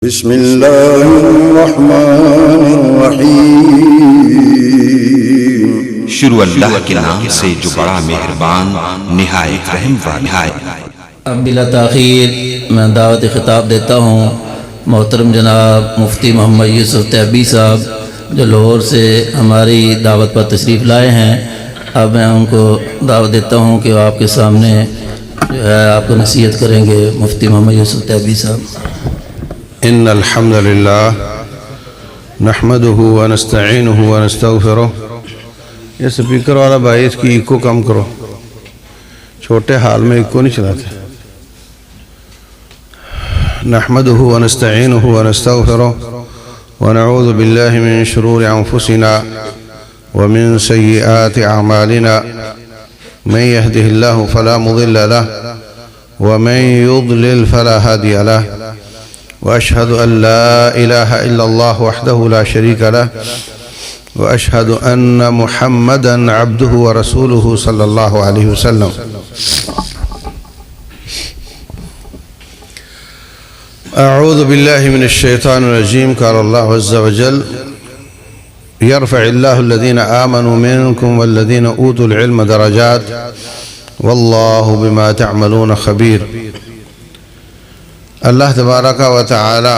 بسم اللہ الرحمن الرحیم۔ شروع اللہ کے نام سے جو بڑا مہربان نہایت رحم والا ہے۔ اب بلا تاخیر میں دعوت خطاب دیتا ہوں محترم جناب مفتی محمد یوسف تیبی صاحب جو لاہور سے ہماری دعوت پر تشریف لائے ہیں۔ اب میں ان کو دعوت دیتا ہوں کہ وہ آپ کے سامنے جو ہے آپ کو نصیحت کریں گے۔ مفتی محمد یوسف تیبی صاحب۔ ان الحمد للہ نحمده ونستعینه ونستغفره۔ یہ سپیکر والا بھائی اس کی ایکو کم کرو، چھوٹے حال میں ایکو نہیں چلاتے۔ نحمده ونستعینه ونستغفره ونعوذ باللہ من شرور انفسنا ومن سیئات اعمالنا من يهده الله فلا مضل له ومن يضلل فلا هادي له وأشهد أن لا إله إلا الله وحده لا شريك له وأشهد أن محمدًا عبده ورسوله صلى الله عليه وسلم۔ أعوذ بالله من الشيطان الرجيم۔ قال الله عز وجل: يرفع الله الذين آمنوا منكم والذين أوتوا العلم درجات والله بما تعملون خبير۔ اللہ تبارک و تعالی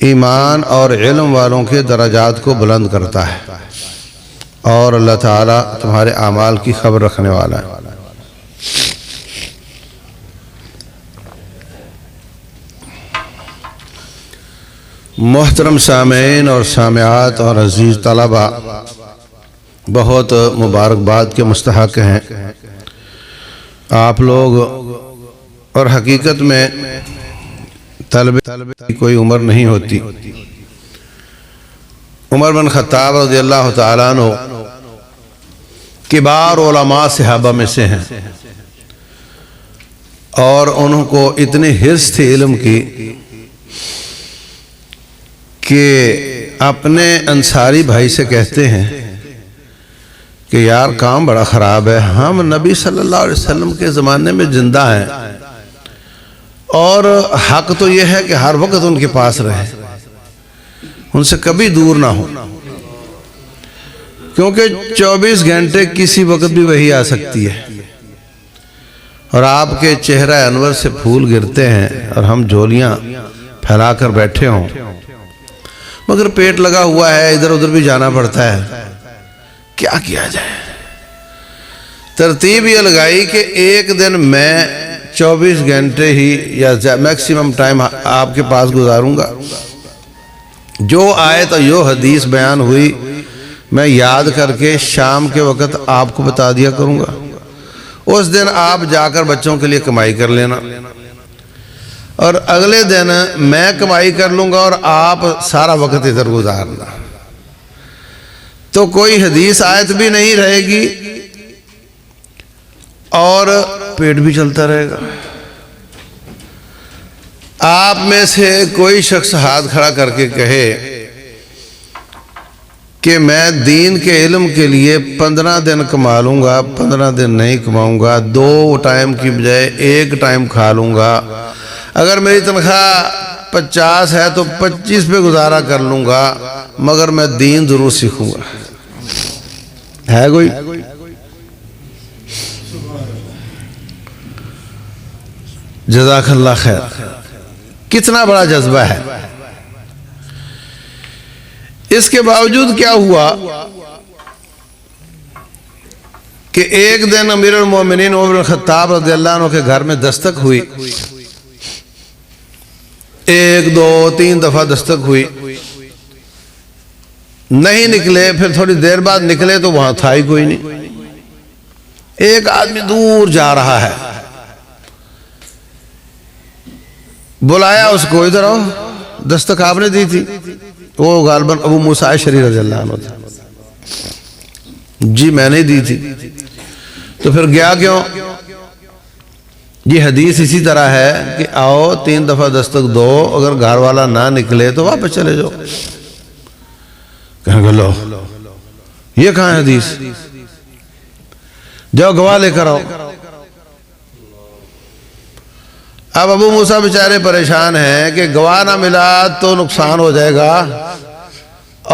ایمان اور علم والوں کے درجات کو بلند کرتا ہے، اور اللہ تعالی تمہارے اعمال کی خبر رکھنے والا ہے۔ محترم سامعین اور سامعات اور عزیز طلبہ، بہت مبارکباد کے مستحق ہیں آپ لوگ۔ اور حقیقت میں طلبہ کی کوئی عمر نہیں ہوتی۔ عمر بن خطاب رضی اللہ تعالیٰ عنہ کبار علماء صحابہ میں سے ہیں، اور انہوں کو اتنی حرص تھی علم کی کہ اپنے انصاری بھائی سے کہتے ہیں کہ یار کام بڑا خراب ہے، ہم نبی صلی اللہ علیہ وسلم کے زمانے میں زندہ ہیں، اور حق تو یہ ہے کہ ہر وقت ان کے پاس رہے، ان سے کبھی دور نہ ہو، کیونکہ 24 گھنٹے کسی وقت بھی وہی آ سکتی ہے، اور آپ کے چہرہ انور سے پھول گرتے ہیں اور ہم جھولیاں پھیلا کر بیٹھے ہوں، مگر پیٹ لگا ہوا ہے، ادھر ادھر بھی جانا پڑتا ہے، کیا کیا جائے؟ ترتیب یہ لگائی کہ ایک دن میں 24 گھنٹے ہی یا میکسیمم ٹائم آپ کے پاس گزاروں گا، جو آیت اور جو حدیث بیان ہوئی میں یاد کر کے شام کے وقت آپ کو بتا دیا کروں گا۔ اس دن آپ جا کر بچوں کے لیے کمائی کر لینا، اور اگلے دن میں کمائی کر لوں گا اور آپ سارا وقت ادھر گزارنا، تو کوئی حدیث آیت بھی نہیں رہے گی اور پیٹ بھی چلتا رہے گا۔ آپ میں سے کوئی شخص ہاتھ کھڑا کر کے کہے کہ میں دین کے علم کے لیے 15 دن کما لوں گا، 15 دن نہیں کماؤں گا، 2 ٹائم کی بجائے 1 ٹائم کھا لوں گا، اگر میری تنخواہ 50 ہے تو 25 پہ گزارا کر لوں گا، مگر میں دین ضرور سیکھوں گا، ہے کوئی؟ جزاک اللہ خیر۔ کتنا بڑا جذبہ ہے! اس کے باوجود کیا ہوا کہ ایک دن امیر المومنین عمر بن خطاب رضی اللہ عنہ کے گھر میں دستک ہوئی، 1 2 3 دفعہ دستک ہوئی، نہیں نکلے، پھر تھوڑی دیر بعد نکلے تو وہاں تھا ہی کوئی نہیں، ایک آدمی دور جا رہا ہے، بلایا اس کو، ادھر آؤ، دستک آپ نے دی تھی؟ وہ غالباً ابو موسیٰ اشعری رضی اللہ عنہ تھا۔ جی میں نے دی تھی۔ تو پھر گیا کیوں؟ یہ حدیث اسی طرح ہے کہ آؤ 3 دفعہ دستک دو، اگر گھر والا نہ نکلے تو واپس چلے جاؤ۔ کہیں گے لو یہ کہاں ہے حدیث؟ جاؤ گواہ لے کر آؤ۔ اب ابو موسیٰ بیچارے پریشان ہیں کہ گواہ نہ ملا تو نقصان ہو جائے گا،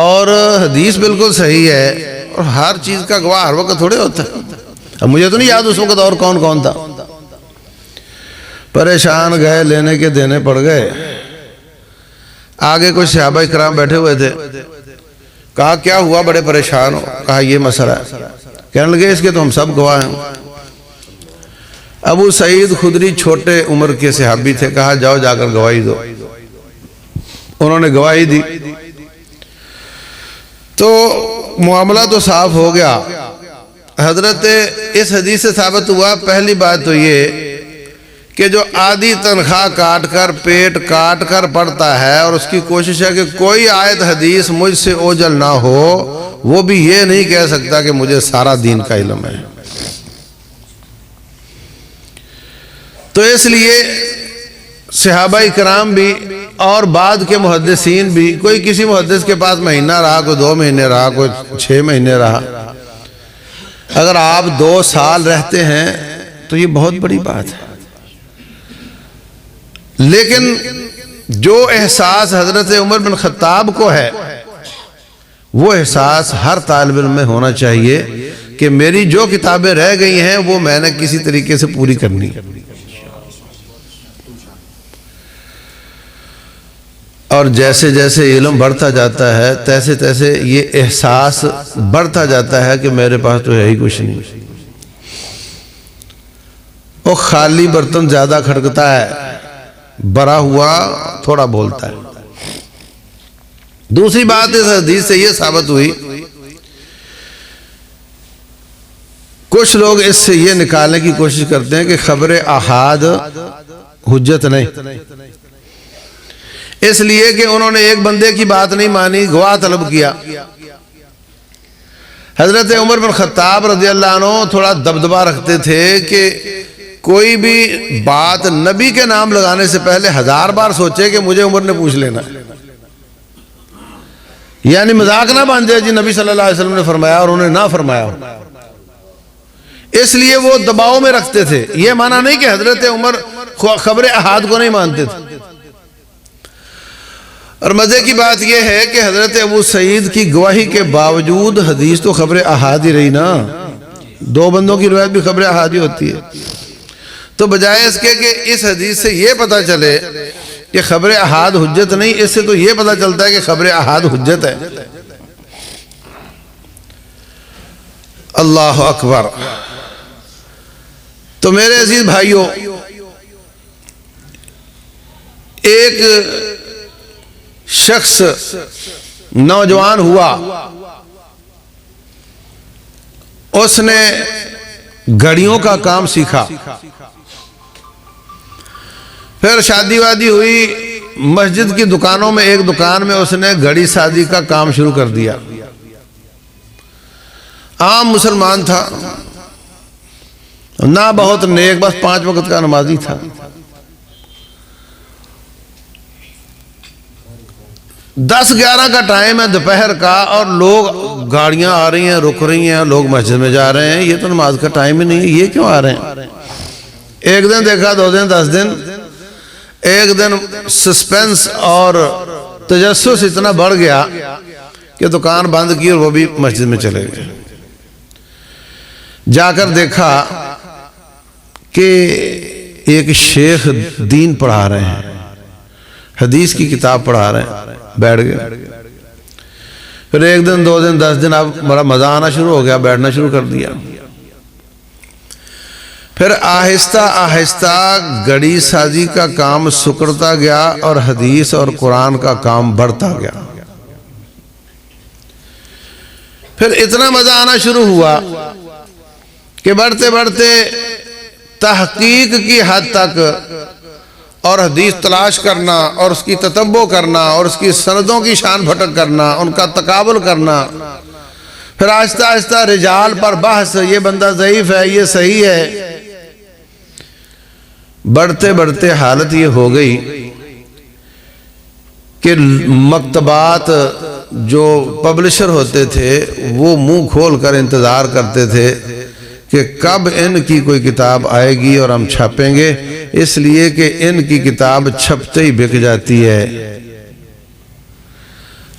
اور حدیث بالکل صحیح ہے، اور ہر چیز کا گواہ ہر وقت تھوڑے ہوتا ہے۔ اب مجھے تو نہیں یاد اس وقت اور کون کون تھا۔ پریشان گئے، لینے کے دینے پڑ گئے۔ آگے کچھ صحابہ کرام بیٹھے ہوئے تھے، کہا کیا ہوا، بڑے پریشان ہو؟ کہا یہ مسئلہ ہے۔ کہنے لگے اس کے تو ہم سب گواہ ہیں۔ ابو سعید خدری چھوٹے عمر کے صحابی تھے، کہا جاؤ جا کر گواہی دو۔ انہوں نے گواہی دی تو معاملہ تو صاف ہو گیا۔ حضرت اس حدیث سے ثابت ہوا، پہلی بات تو یہ کہ جو آدھی تنخواہ کاٹ کر پیٹ کاٹ کر پڑھتا ہے اور اس کی کوشش ہے کہ کوئی آیت حدیث مجھ سے اوجھل نہ ہو، وہ بھی یہ نہیں کہہ سکتا کہ مجھے سارا دین کا علم ہے۔ تو اس لیے صحابہ کرام بھی اور بعد کے محدثین بھی، کوئی کسی محدث کے پاس مہینہ رہا، کوئی 2 مہینے رہا، کوئی 6 مہینے رہا، اگر آپ 2 سال رہتے ہیں تو یہ بہت بڑی بات ہے۔ لیکن جو احساس حضرت عمر بن خطاب کو ہے، وہ احساس ہر طالب علم میں ہونا چاہیے کہ میری جو کتابیں رہ گئی ہیں وہ میں نے کسی طریقے سے پوری کرنی ہے۔ اور جیسے جیسے علم بڑھتا جاتا ہے تیسے تیسے یہ احساس بڑھتا جاتا ہے کہ میرے پاس تو ہے ہی کچھ نہیں۔ وہ خالی برتن زیادہ کھڑکتا ہے، بھرا ہوا تھوڑا بولتا ہے۔ دوسری بات اس حدیث سے یہ ثابت ہوئی، کچھ لوگ اس سے یہ نکالنے کی کوشش کرتے ہیں کہ خبر احاد حجت نہیں، اس لیے کہ انہوں نے ایک بندے کی بات نہیں مانی، گواہ طلب کیا۔ حضرت عمر بن خطاب رضی اللہ عنہ تھوڑا دبدبہ رکھتے تھے کہ کوئی بھی بات نبی کے نام لگانے سے پہلے 1000 بار سوچے کہ مجھے عمر نے پوچھ لینا، یعنی مذاق نہ بن جائے جی نبی صلی اللہ علیہ وسلم نے فرمایا اور انہوں نے نہ فرمایا ہو۔ اس لیے وہ دباؤ میں رکھتے تھے۔ یہ معنی نہیں کہ حضرت عمر خبر احاد کو نہیں مانتے تھے۔ اور مزے کی بات یہ ہے کہ حضرت ابو سعید کی گواہی کے باوجود حدیث تو خبر احاد ہی رہی نا، 2 بندوں کی روایت بھی خبر احاد ہی ہوتی ہے۔ تو بجائے اس کے کہ اس حدیث سے یہ پتہ چلے کہ خبر احاد حجت نہیں، اس سے تو یہ پتہ چلتا ہے کہ خبر احاد حجت ہے۔ اللہ اکبر۔ تو میرے عزیز بھائیوں، ایک شخص نوجوان ہوا، اس نے گھڑیوں کا کام سیکھا، پھر شادی وادی ہوئی، مسجد کی دکانوں میں ایک دکان میں اس نے گھڑی سازی کا کام شروع کر دیا۔ عام مسلمان تھا، نہ بہت نیک، بس 5 وقت کا نمازی تھا۔ 10-11 کا ٹائم ہے دوپہر کا، اور لوگ گاڑیاں آ رہی ہیں، رک رہی ہیں، لوگ مسجد میں جا رہے ہیں۔ یہ تو نماز کا ٹائم ہی نہیں ہے، یہ کیوں آ رہے ہیں؟ ایک دن دیکھا، 2 دن، 10 دن، ایک دن سسپینس اور تجسس اتنا بڑھ گیا کہ دکان بند کی اور وہ بھی مسجد میں چلے گئے۔ جا کر دیکھا کہ ایک شیخ دین پڑھا رہے ہیں، حدیث کی کتاب پڑھا رہے ہیں، بیٹھ گئے۔ پھر ایک دن، 2 دن، 10 دن، اب بڑا مزہ آنا شروع ہو گیا، بیٹھنا شروع کر دیا۔ پھر آہستہ آہستہ گھڑی سازی کا کام سکڑتا گیا اور حدیث اور قرآن کا کام بڑھتا گیا۔ پھر اتنا مزہ آنا شروع ہوا کہ بڑھتے بڑھتے تحقیق کی حد تک، اور حدیث تلاش کرنا اور اس کی تتبع کرنا اور اس کی سندوں کی شان بھٹک کرنا، ان کا تقابل کرنا، پھر آہستہ آہستہ رجال پر بحث، یہ بندہ ضعیف ہے، یہ صحیح ہے۔ بڑھتے بڑھتے حالت یہ ہو گئی کہ مکتبات جو پبلشر ہوتے تھے وہ منہ کھول کر انتظار کرتے تھے کہ کہ کب ان کی کوئی کتاب آئے گی اور ہم چھاپیں گے، اس لیے کہ ان کی کتاب چھپتے ہی بک جاتی ہے۔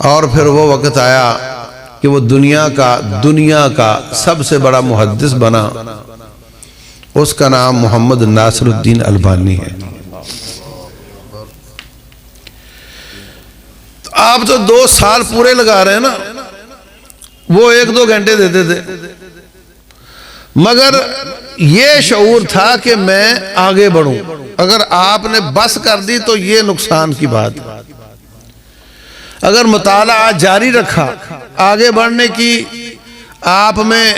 اور پھر وہ وقت آیا کہ وہ دنیا کا سب سے بڑا محدث بنا، اس کا نام محمد ناصر الدین البانی ہے۔ آپ تو 2 سال پورے لگا رہے ہیں نا، وہ 1-2 گھنٹے دیتے تھے، مگر یہ شعور تھا کہ میں آگے بڑھوں۔ اگر آپ نے بس کر دی تو یہ نقصان کی بات ہے۔ اگر مطالعہ جاری رکھا، آگے بڑھنے کی آپ میں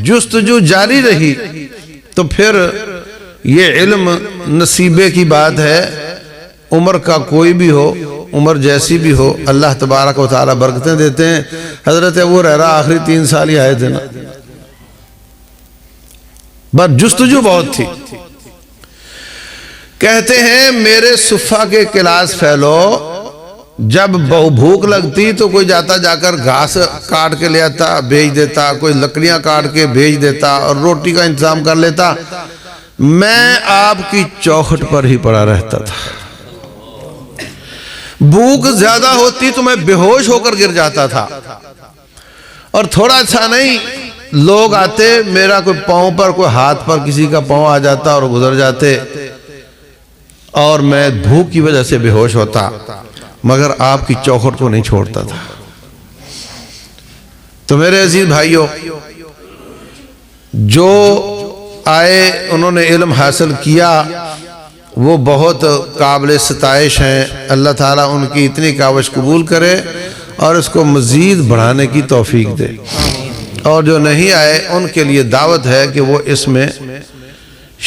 جستجو جاری رہی، تو پھر یہ علم نصیبے کی بات ہے۔ عمر کا کوئی بھی ہو، عمر جیسی بھی ہو، اللہ تبارک و تعالی برکتیں دیتے ہیں۔ حضرت ابو ہریرہ آخری 3 سال ہی آئے تھے نا، بس جستجو بہت تھی۔ کہتے ہیں میرے صفحہ کے کلاس فیلو جب بھوک لگتی تو کوئی جاتا جا کر گھاس کاٹ کے لے آتا بھیج دیتا، کوئی لکڑیاں کاٹ کے بھیج دیتا اور روٹی کا انتظام کر لیتا، میں آپ کی چوکھٹ پر ہی پڑا رہتا تھا۔ بھوک زیادہ ہوتی تو میں بے ہوش ہو کر گر جاتا تھا، اور تھوڑا اچھا نہیں، لوگ آتے، میرا کوئی پاؤں پر کوئی ہاتھ پر کسی کا پاؤں آ جاتا اور گزر جاتے، اور میں بھوک کی وجہ سے بے ہوش ہوتا، مگر آپ کی چوکھٹ کو نہیں چھوڑتا تھا۔ تو میرے عزیز بھائیوں، جو آئے انہوں نے علم حاصل کیا، وہ بہت قابل ستائش ہیں۔ اللہ تعالیٰ ان کی اتنی کاوش قبول کرے اور اس کو مزید بڑھانے کی توفیق دے۔ اور جو نہیں آئے ان کے لیے دعوت ہے کہ وہ اس میں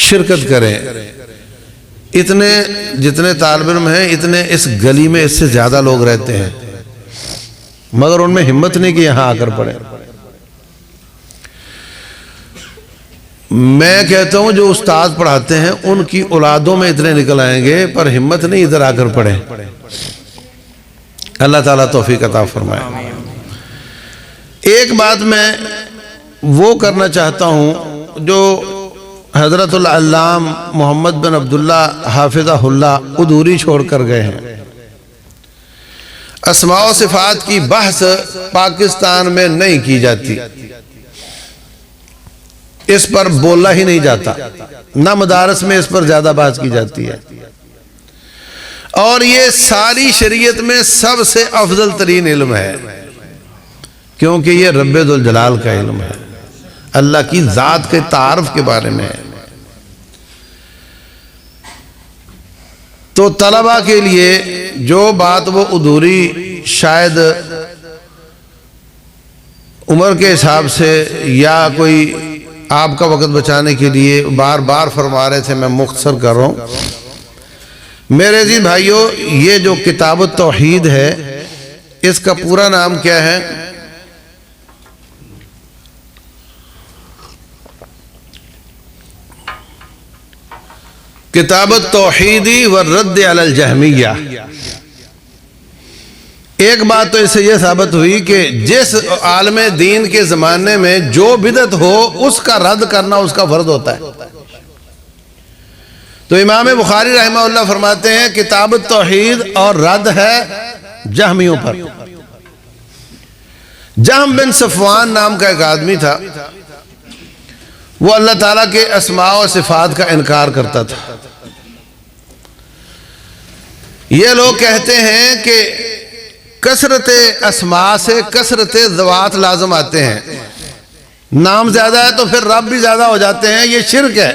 شرکت کریں۔ جتنے طالب علم ہیں، اتنے اس گلی میں اس سے زیادہ لوگ رہتے ہیں، مگر ان میں ہمت نہیں کہ یہاں آ کر پڑھیں۔ میں کہتا ہوں جو استاد پڑھاتے ہیں ان کی اولادوں میں اتنے نکل آئیں گے، پر ہمت نہیں ادھر آ کر پڑھیں۔ اللہ تعالیٰ توفیق عطا فرمائے۔ ایک بات میں وہ کرنا چاہتا ہوں جو حضرت العلام محمد بن عبداللہ حافظہ اللہ ادھوری چھوڑ کر گئے ہیں۔ اسماء و صفات کی بحث پاکستان میں نہیں کی جاتی، اس پر بولا ہی نہیں جاتا، نہ مدارس میں اس پر زیادہ بات کی جاتی ہے، اور یہ ساری شریعت میں سب سے افضل ترین علم ہے، کیونکہ یہ رب ذوالجلال کا علم ہے، اللہ کی ذات کے تعارف کے بارے میں ہے۔ تو طلبہ کے لیے جو بات وہ ادھوری شاید عمر کے حساب سے یا کوئی آپ کا وقت بچانے کے لیے بار بار فرما رہے تھے، میں مختصر کر رہا ہوں۔ میرے عزیز بھائیوں، یہ جو کتاب التوحید ہے، اس کا پورا نام کیا ہے؟ کتاب التوحید والرد علی الجہمیہ۔ ایک بات تو اس سے یہ ثابت ہوئی کہ جس عالم دین کے زمانے میں جو بدعت ہو اس کا رد کرنا اس کا فرض ہوتا ہے۔ تو امام بخاری رحمہ اللہ فرماتے ہیں کتاب التوحید اور رد ہے جہمیوں پر۔ جہم بن صفوان نام کا ایک آدمی تھا، وہ اللہ تعالیٰ کے اسماء و صفات کا انکار کرتا تھا۔ یہ لوگ کہتے ہیں کہ کثرت اسماء سے کثرت ذوات لازم آتے ہیں، نام زیادہ ہے تو پھر رب بھی زیادہ ہو جاتے ہیں، یہ شرک ہے۔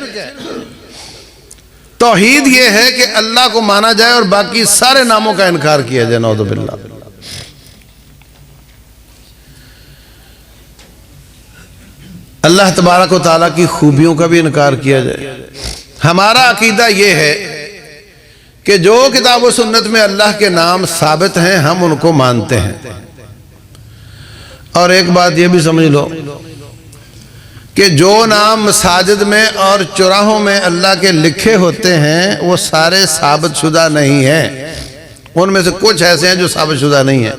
توحید یہ ہے کہ اللہ کو مانا جائے اور باقی سارے ناموں کا انکار کیا جائے، نعوذ باللہ۔ اللہ تبارک و تعالیٰ کی خوبیوں کا بھی انکار کیا جائے۔ ہمارا عقیدہ یہ ہے کہ جو کتاب و سنت میں اللہ کے نام ثابت ہیں ہم ان کو مانتے ہیں۔ اور ایک بات یہ بھی سمجھ لو کہ جو نام مساجد میں اور چوراہوں میں اللہ کے لکھے ہوتے ہیں وہ سارے ثابت شدہ نہیں ہیں، ان میں سے کچھ ایسے ہیں جو ثابت شدہ نہیں ہیں۔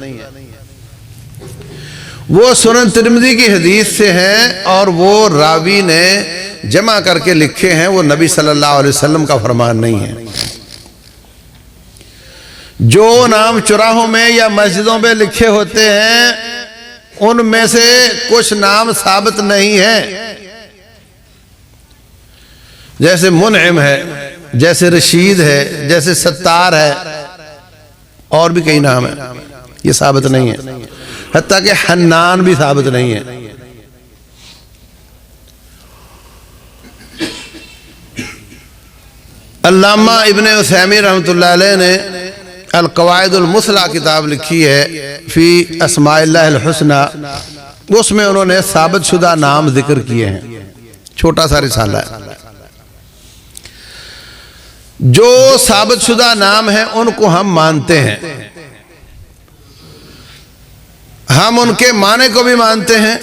وہ سنن ترمذی کی حدیث سے ہیں اور وہ راوی نے جمع کر کے لکھے ہیں، وہ نبی صلی اللہ علیہ وسلم کا فرمان نہیں ہے۔ جو نام چراہوں میں یا مسجدوں میں لکھے ہوتے ہیں ان میں سے کچھ نام ثابت نہیں ہیں، جیسے منعم ہے، جیسے رشید ہے، جیسے ستار ہے، اور بھی کئی نام ہیں، یہ ثابت نہیں ہے، حتیٰ کہ حنان بھی ثابت نہیں ہے۔ علامہ ابن عثیمین رحمۃ اللہ علیہ نے القواعد المثلیٰ کتاب لکھی ہے فی اسماء اللہ الحسنى، اس میں انہوں نے ثابت شدہ نام ذکر کیے ہیں، چھوٹا سا رسالہ ہے۔ جو ثابت شدہ نام ہیں ان کو ہم مانتے ہیں، ہم ان کے معنی کو بھی مانتے ہیں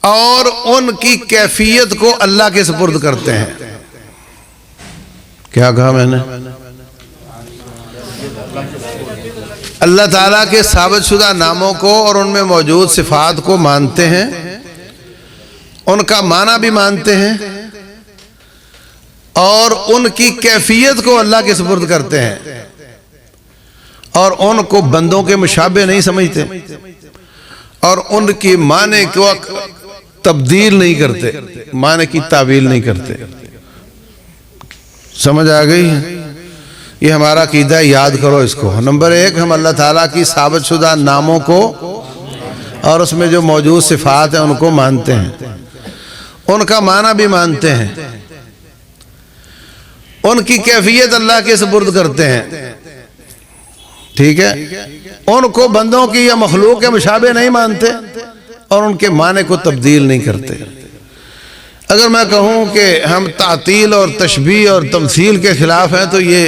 اور ان کی کیفیت کو اللہ کے سپرد کرتے ہیں۔ کیا کہا میں نے؟ اللہ تعالیٰ کے ثابت شدہ ناموں کو اور ان میں موجود صفات کو مانتے ہیں، ان کا معنی بھی مانتے ہیں اور ان کی کیفیت کو اللہ کے سپرد کرتے ہیں، اور ان کو بندوں کے مشابہ نہیں سمجھتے اور ان کی معنی کو تبدیل نہیں کرتے، معنی کی تعویل نہیں کرتے۔ سمجھ آ گئی؟ یہ ہمارا عقیدہ ہے، یاد کرو اس کو۔ نمبر ایک، ہم اللہ تعالیٰ کی ثابت شدہ ناموں کو اور اس میں جو موجود صفات ہیں ان کو مانتے ہیں، ان کا معنی بھی مانتے ہیں، ان کی کیفیت اللہ کے سپرد کرتے ہیں، ٹھیک ہے؟ ان کو بندوں کی یا مخلوق کے مشابہ نہیں مانتے اور ان کے معنی کو تبدیل نہیں کرتے۔ اگر میں کہوں کہ ہم تعطیل اور تشبیہ اور تمثیل کے خلاف ہیں تو یہ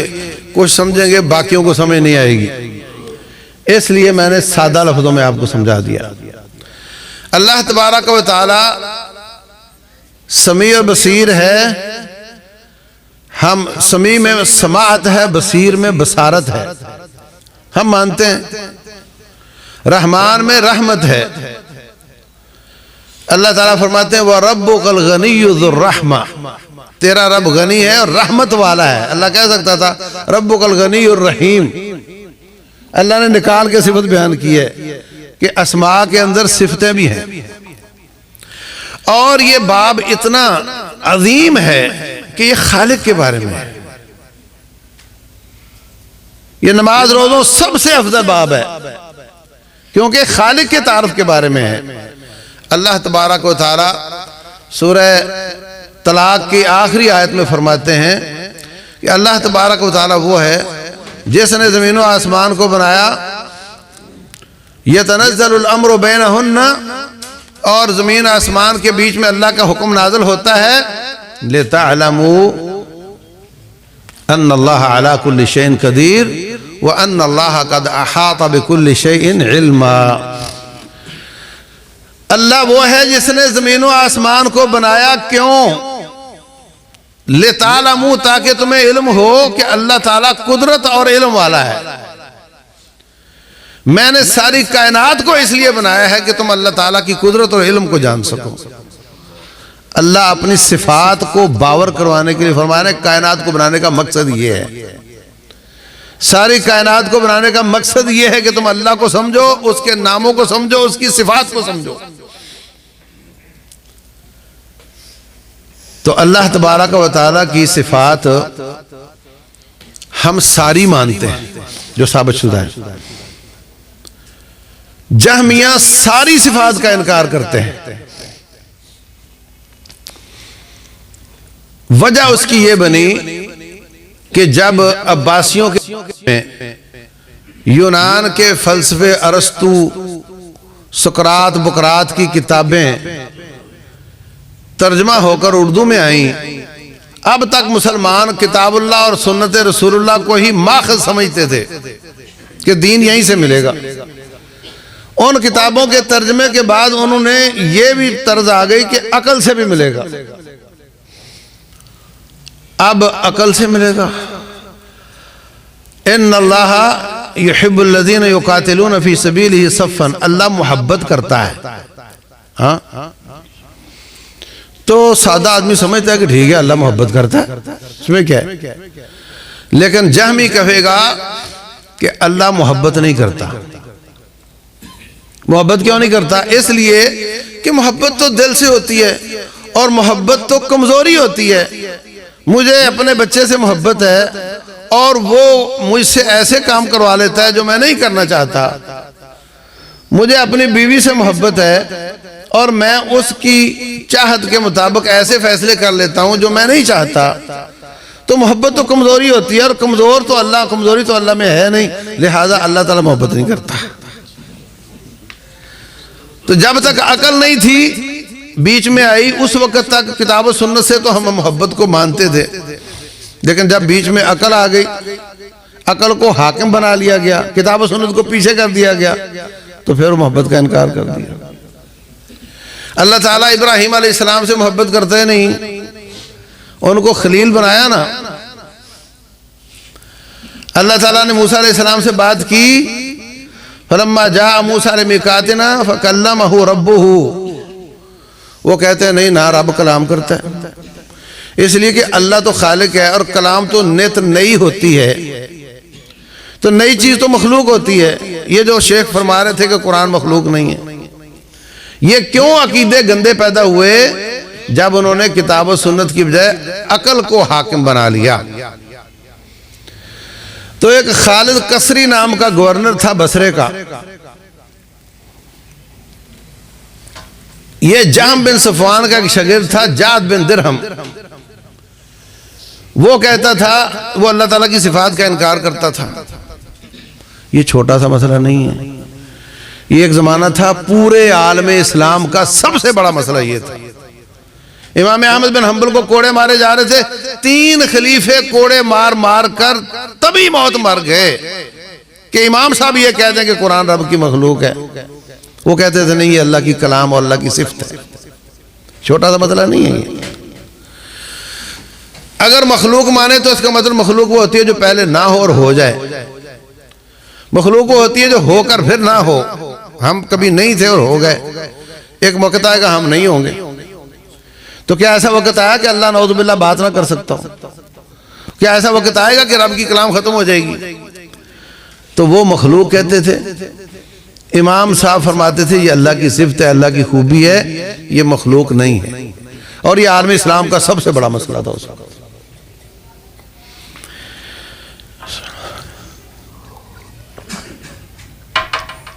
کچھ سمجھیں گے، باقیوں کو سمجھ نہیں آئے گی، اس لیے میں نے سادہ لفظوں میں آپ کو سمجھا دیا۔ اللہ تبارک و تعالی سمیع اور بصیر ہے، ہم سمیع میں سماعت ہے، بصیر میں بصارت ہے، ہم مانتے ہیں۔ رحمان میں رحمت ہے، اللہ تعالیٰ فرماتے ہیں وَرَبُّكَ الْغَنِيُّ ذُو الرَّحْمَةِ، تیرا رب غنی ہے اور رحمت والا ہے۔ اللہ کہہ سکتا تھا رَبُّكَ الْغَنِيُّ الرَّحِيمُ، اللہ نے نکال کے صفت بیان کی ہے کہ اسماء کے اندر صفتیں بھی ہیں، اور یہ باب اتنا عظیم ہے کہ یہ خالق کے بارے میں ہے۔ یہ نماز روزوں سب سے افضل باب ہے کیونکہ خالق کے تعارف کے بارے میں ہے۔ اللہ تبارک و تعالی سورہ طلاق کی آخری آیت میں فرماتے ہیں کہ اللہ تبارک و تعالی وہ ہے جس نے زمین و آسمان کو بنایا، یتنزل الامر بینہن، اور زمین آسمان کے بیچ میں اللہ کا حکم نازل ہوتا ہے، لِتَعْلَمُوا أَنَّ اللَّهَ عَلَى كُلِّ شَيْءٍ قَدِيرٌ وَأَنَّ اللَّهَ قَدْ أَحَاطَ بِكُلِّ شَيْءٍ عِلْمًا۔ اللہ وہ ہے جس نے زمین و آسمان کو بنایا، کیوں؟ لِتَعْلَمُوا، تاکہ تمہیں علم ہو کہ اللہ تعالیٰ قدرت اور علم والا ہے۔ میں نے ساری کائنات کو اس لیے بنایا ہے کہ تم اللہ تعالیٰ کی قدرت اور علم کو جان سکو۔ اللہ اپنی صفات کو باور کروانے کے لیے فرمایا ہے، کائنات کو بنانے کا مقصد یہ ہے، ساری کائنات کو بنانے کا مقصد یہ ہے کہ تم اللہ کو سمجھو، اس کے ناموں کو سمجھو، اس کی صفات کو سمجھو۔ تو اللہ تبارک و تعالیٰ کی صفات ہم ساری مانتے ہیں جو ثابت شدہ ہے۔ جہمیہ ساری صفات کا انکار کرتے ہیں، وجہ اس کی یہ بنی کہ جب عباسیوں کے یونان کے فلسفے ارسطو، سقراط، بقراط کی کتابیں ترجمہ ہو کر اردو میں آئیں، اب تک مسلمان کتاب اللہ اور سنت رسول اللہ کو ہی ماخذ سمجھتے تھے کہ دین یہیں سے ملے گا۔ ان کتابوں کے ترجمے کے بعد انہوں نے یہ بھی طرز آ گئی کہ عقل سے بھی ملے گا، اب عقل سے ملے گا۔ ان اللہ یحب الذین یقاتلون فی سبیلہ صفا، اللہ محبت کرتا ہے. ہاں تو سادہ آدمی سمجھتا ہے کہ ٹھیک ہے اللہ محبت کرتا ہے، اس میں کیا ہے. لیکن جہمی کہے گا کہ اللہ محبت نہیں کرتا. محبت کیوں نہیں کرتا؟ اس لیے کہ محبت تو دل سے ہوتی ہے اور محبت تو کمزوری ہوتی ہے. مجھے اپنے بچے سے محبت ہے اور وہ مجھ سے ایسے کام کروا لیتا ہے جو میں نہیں کرنا چاہتا. مجھے اپنی بیوی سے محبت ہے اور میں اس کی چاہت کے مطابق ایسے فیصلے کر لیتا ہوں جو میں نہیں چاہتا. تو محبت تو کمزوری ہوتی ہے اور کمزوری تو اللہ میں ہے نہیں، لہذا اللہ تعالیٰ محبت نہیں کرتا. تو جب تک عقل نہیں تھی بیچ میں آئی اس وقت تک کتاب و سنت سے تو ہم محبت کو مانتے تھے، لیکن جب بیچ میں عقل آ گئی، عقل کو حاکم بنا لیا گیا، کتاب و سنت کو پیچھے کر دیا گیا، تو پھر محبت کا انکار کر دیا. اللہ تعالیٰ ابراہیم علیہ السلام سے محبت کرتے نہیں، ان کو خلیل بنایا نا. اللہ تعالیٰ نے موسیٰ علیہ السلام سے بات کی، فلما جاء موسیٰ لمیقاتنا فکلمہ ربہ، وہ کہتے ہیں نہیں نہ رب کلام کرتا ہے. اس لیے کہ اللہ تو خالق ہے اور کلام تو نت نئی ہوتی ہے، تو نئی چیز تو مخلوق ہوتی ہے. یہ جو شیخ فرما رہے تھے کہ قرآن مخلوق نہیں ہے، یہ کیوں عقیدے گندے پیدا ہوئے؟ جب انہوں نے کتاب و سنت کی بجائے عقل کو حاکم بنا لیا. تو ایک خالد قصری نام کا گورنر تھا بصرے کا، یہ جام بن صفوان کا ایک شاگرد تھا جعد بن درہم. وہ کہتا تھا، وہ اللہ تعالیٰ کی صفات کا انکار کرتا تھا. یہ چھوٹا سا مسئلہ نہیں ہے، یہ ایک زمانہ تھا پورے عالم اسلام کا سب سے بڑا مسئلہ یہ تھا. امام احمد بن حنبل کو کوڑے مارے جا رہے تھے، 3 خلیفے کوڑے مار مار کر تبھی موت مر گئے کہ امام صاحب یہ کہتے ہیں کہ قرآن رب کی مخلوق ہے. وہ کہتے تھے نہیں یہ اللہ کی کلام اور اللہ کی صفت ہے. چھوٹا سا مسئلہ نہیں ہے یہ. اگر مخلوق مانے تو اس کا مطلب مخلوق وہ ہوتی ہے جو پہلے نہ ہو اور ہو جائے. مخلوق وہ ہوتی ہے جو ہو کر پھر نہ ہو. ہم کبھی نہیں تھے اور ہو گئے، ایک وقت آئے گا ہم نہیں ہوں گے. تو کیا ایسا وقت آیا کہ اللہ نعوذ باللہ بات نہ کر سکتا ہو؟ کیا ایسا وقت آئے گا کہ رب کی کلام ختم ہو جائے گی؟ تو وہ مخلوق کہتے تھے. امام صاحب فرماتے تھے یہ اللہ کی صفت ہے، اللہ کی خوبی ہے، یہ مخلوق نہیں ہے. اور یہ عالم اسلام کا سب سے بڑا مسئلہ تھا اس وقت.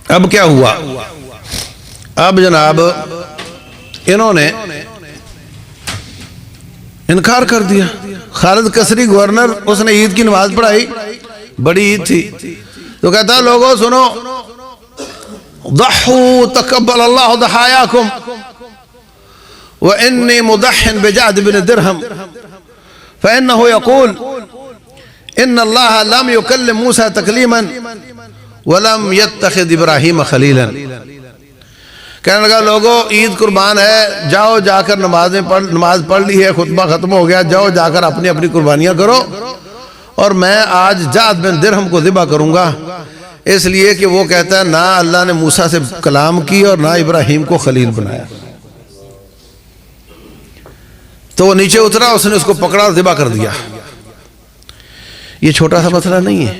اب کیا ہوا؟ اب جناب انہوں نے انکار کر دیا. خالد قصری گورنر، اس نے عید کی نماز پڑھائی، بڑی عید تھی، تو کہتا لوگوں سنو، ضحوا تقبل اللہ ضحایاکم وانی مضح بجعد بن درہم فانه يقول ان اللہ لم يكلم موسى تکلیما ولم يتخذ ابراہیم خلیلا. کہنے لگا لوگوں عید قربان ہے، جاؤ جا کر نماز پڑھ لی ہے، خطبہ ختم ہو گیا، جاؤ جا کر اپنی اپنی قربانیاں کرو، اور میں آج جعد بن درہم کو ذبح کروں گا. اس لیے کہ وہ کہتا ہے نہ اللہ نے موسیٰ سے کلام کی اور نہ ابراہیم کو خلیل بنایا. تو وہ نیچے اترا، اس نے اس کو پکڑا اور ذبح کر دیا. یہ چھوٹا سا مسئلہ نہیں ہے،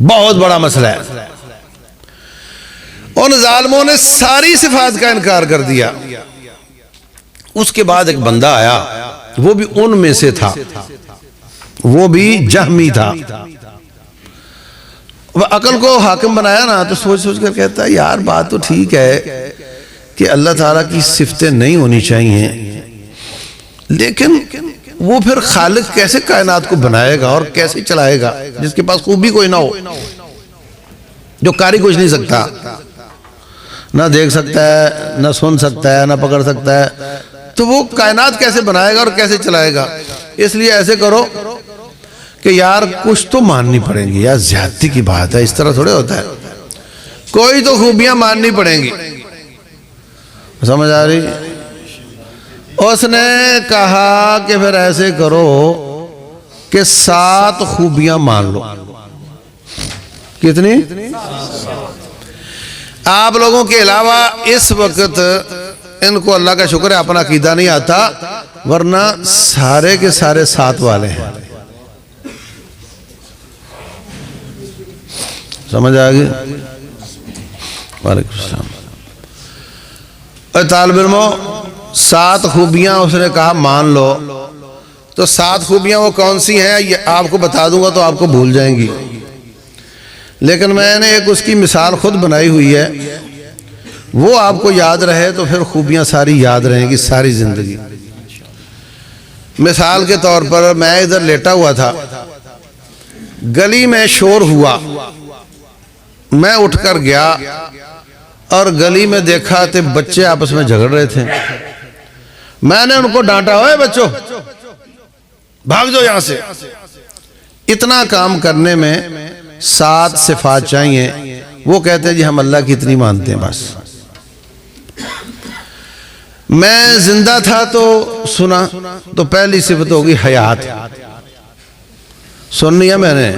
بہت بڑا مسئلہ ہے. ان ظالموں نے ساری صفات کا انکار کر دیا. اس کے بعد ایک بندہ آیا، وہ بھی ان میں سے تھا، وہ بھی جہمی تھا. وہ عقل کو حاکم بنایا نا، تو سوچ سوچ کر کہتا ہے یار بات تو ٹھیک ہے کہ اللہ تعالیٰ کی صفتیں نہیں ہونی چاہیے، لیکن وہ پھر خالق کیسے کائنات کو بنائے گا اور کیسے چلائے گا جس کے پاس خوبی کوئی نہ ہو، جو کاری کچھ نہیں سکتا، نہ دیکھ سکتا ہے، نہ سن سکتا ہے، نہ پکڑ سکتا ہے، تو وہ کائنات کیسے بنائے گا اور کیسے چلائے گا؟ اس لیے ایسے کرو کہ یار کچھ تو ماننی پڑیں گی. یار زیادتی کی بات ہے، اس طرح تھوڑے ہوتا ہے، کوئی تو خوبیاں ماننی پڑیں گی. سمجھ آ رہی؟ اس نے کہا کہ پھر ایسے کرو کہ 7 خوبیاں مان لو. کتنی؟ آپ لوگوں کے علاوہ اس وقت ان کو اللہ کا شکر ہے اپنا عقیدہ نہیں آتا، ورنہ سارے کے سارے 7 والے ہیں. سمجھ آگئی؟ وعلیکم السلام. اے طالب علموں، 7 خوبیاں اس نے کہا مان لو. تو 7 خوبیاں وہ کون سی ہیں یہ آپ کو بتا دوں گا تو آپ کو بھول جائیں گی، لیکن میں نے ایک اس کی مثال خود بنائی ہوئی ہے، وہ آپ کو یاد رہے تو پھر خوبیاں ساری یاد رہیں گی ساری زندگی. مثال کے طور پر میں ادھر لیٹا ہوا تھا، گلی میں شور ہوا، میں اٹھ کر گیا اور گلی میں دیکھا تو بچے آپس میں جھگڑ رہے تھے. میں نے ان کو ڈانٹا، اوے بچوں بھاگ جاؤ یہاں سے. اتنا کام کرنے میں 7 صفات چاہیے. وہ کہتے ہیں جی ہم اللہ کی اتنی مانتے ہیں بس. میں زندہ تھا تو سنا تو پہلی صفت ہوگی حیات. سن لیا میں نے،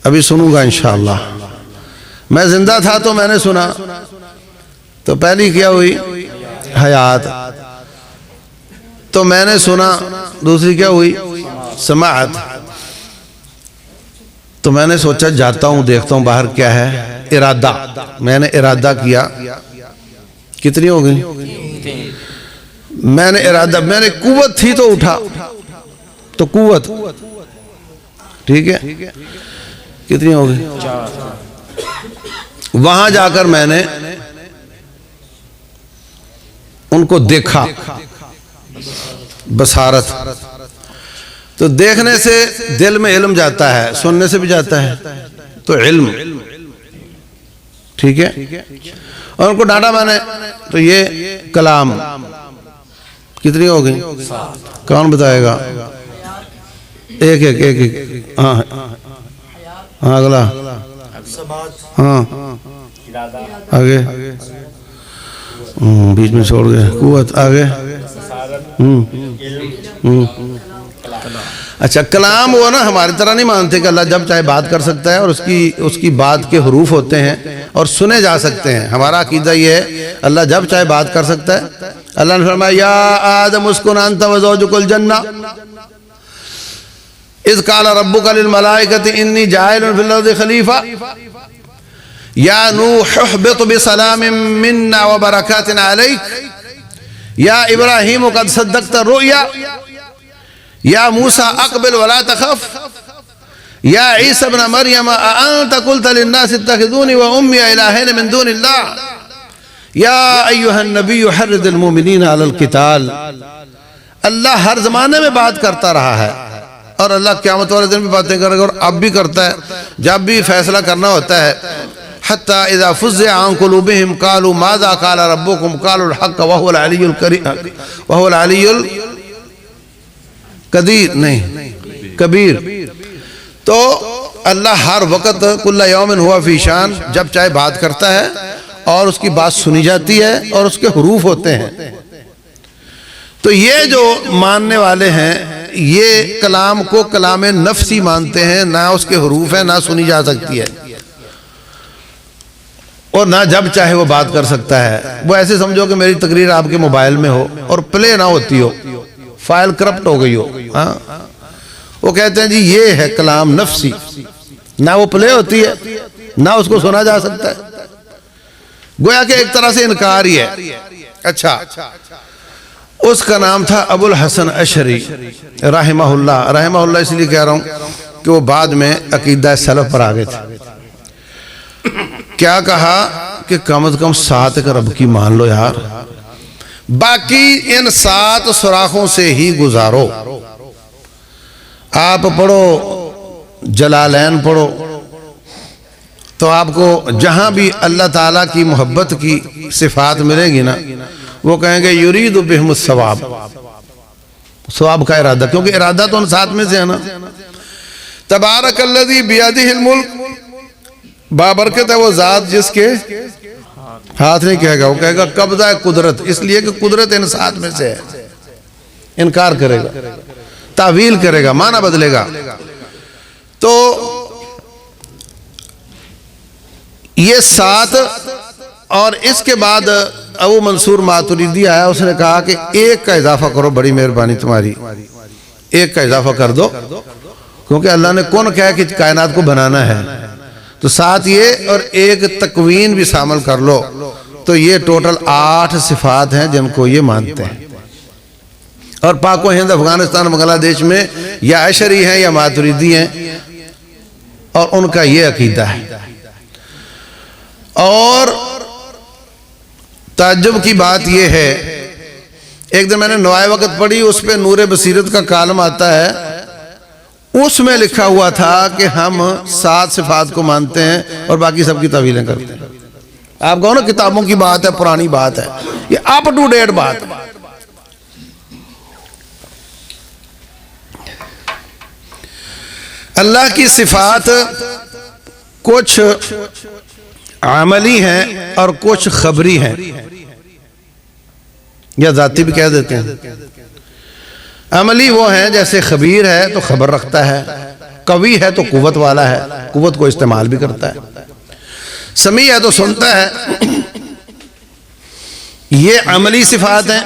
ابھی سنوں گا انشاءاللہ. میں زندہ تھا تو میں نے سنا تو پہلی کیا ہوئی؟ حیات. تو میں نے سنا، دوسری کیا ہوئی؟ سماعت. تو میں نے سوچا جاتا ہوں دیکھتا ہوں باہر کیا ہے. ارادہ، میں نے ارادہ کیا. کتنی ہو گئی؟ میں نے ارادہ، میں نے قوت تھی تو اٹھا، تو قوت ٹھیک ہے. کتنی ہو گئی؟ وہاں جا کر میں نے ان کو دیکھا، بصارت. تو دیکھنے سے دل میں علم جاتا ہے، سننے سے بھی جاتا ہے تو علم ٹھیک ہے. اور ان کو ڈانٹا میں نے تو یہ کلام. کتنی ہو گئی؟ کون بتائے گا؟ ایک ایک ایک ایک. ہاں اگلا. ہاں آگے، بیچ میں چھوڑ گئے. قوت. آگے. اچھا کلام وہ نا ہماری طرح نہیں مانتے کہ اللہ جب چاہے بات کر سکتا ہے اور اس کی بات کے حروف ہوتے ہیں اور سنے جا سکتے ہیں. ہمارا عقیدہ یہ ہے اللہ جب چاہے بات کر سکتا ہے. اللہ نے فرمایا یا آدم اسکن انت وزوجک الجنہ اذ قال ربک للملائکۃ انی جاعل فی الارض خلیفہ یا نوح اہبط بسلام منا وبرکات علیک یا ابراہیم قد صدقت الرؤیا یا موسیٰ اقبل ولا تخف یا عیسیٰ ابن مریم اانت قلت للناس اتخذونی و امی الہین من دون اللہ یا ایوہ النبی حرد المومنین علی القتال. اللہ ہر زمانے میں بات کرتا رہا ہے اور اللہ قیامت والے دن بھی باتیں کرے گا اور اب بھی کرتا ہے. جب بھی فیصلہ کرنا ہوتا ہے حتی اذا فزع عن قلوبہم قالوا ماذا قال ربکم قالوا الحق وهو العلی الکریم وهو العلی قدیر نہیں کبیر. تو اللہ ہر وقت کل یوم ہوا فی شان، جب چاہے بات کرتا ہے اور اس کی بات سنی جاتی ہے اور اس کے حروف ہوتے ہیں. تو یہ جو ماننے والے ہیں یہ کلام کو کلام نفسی مانتے ہیں، نہ اس کے حروف ہیں نہ سنی جا سکتی ہے اور نہ جب چاہے وہ بات کر سکتا ہے. وہ ایسے سمجھو کہ میری تقریر آپ کے موبائل میں ہو اور پلے نہ ہوتی ہو، فائل کرپٹ ہو گئی ہو. وہ کہتے ہیں جی یہ ہے کلام نفسی، نہ وہ پلے ہوتی ہے نہ اس کو سنا جا سکتا ہے. گویا کہ ایک طرح سے انکار ہی ہے. اچھا اس کا نام تھا ابو الحسن اشعری رحمہ اللہ. رحمہ اللہ اس لیے کہہ رہا ہوں کہ وہ بعد میں عقیدہ سلف پر آگے تھے. کیا کہا کہ کم از کم 7 ایک رب کی مان لو یار، باقی ان 7 سوراخوں سے ہی گزارو. آپ پڑھو جلالین پڑھو تو آپ کو جہاں بھی اللہ تعالیٰ کی محبت کی صفات ملے گی نا وہ کہیں گے یرید بہم الثواب، ثواب کا ارادہ، کیونکہ ارادہ تو ان 7 میں سے ہے نا. تبارک الذی بیدہ الملک، بابرکت ہے وہ ذات جس کے ہاتھ نہیں کہے گا، وہ کہے گا قبضہ قدرت، اس لیے کہ قدرت ان 7 میں سے ہے. انکار کرے گا، تعویل کرے گا، معنی بدلے گا. تو یہ 7 اور اس کے بعد ابو منصور ماتریدی آیا، اس نے کہا کہ 1 کا اضافہ کرو، بڑی مہربانی تمہاری، 1 کا اضافہ کر دو، کیونکہ اللہ نے کون کہا کہ کائنات کو بنانا ہے، تو 7 یہ اور 1 تکوین بھی شامل کر لو، تو یہ ٹوٹل 8 صفات ہیں جن کو یہ مانتے ہیں۔ اور پاک و ہند، افغانستان، بنگلہ دیش میں یا اشعری ہیں یا ماتریدی ہیں، اور ان کا یہ عقیدہ ہے۔ اور تعجب کی بات یہ ہے، ایک دن میں نے نوائے وقت پڑھی، اس پہ نور بصیرت کا کالم آتا ہے، اس میں لکھا ہوا تھا کہ ہم 7 صفات کو مانتے ہیں اور باقی سب کی تعویلیں کرتے ہیں۔ آپ کہو نا کتابوں کی بات ہے، پرانی بات ہے، یہ اپ ٹو ڈیٹ بات ہے۔ اللہ کی صفات کچھ عملی ہیں اور کچھ خبری ہیں، یا ذاتی بھی کہہ دیتے ہیں۔ عملی وہ ہیں جیسے خبیر ہے تو خبر رکھتا ہے، قوی ہے تو قوت والا ہے، قوت کو استعمال بھی کرتا ہے، سمیع ہے تو سنتا ہے، یہ عملی صفات ہیں۔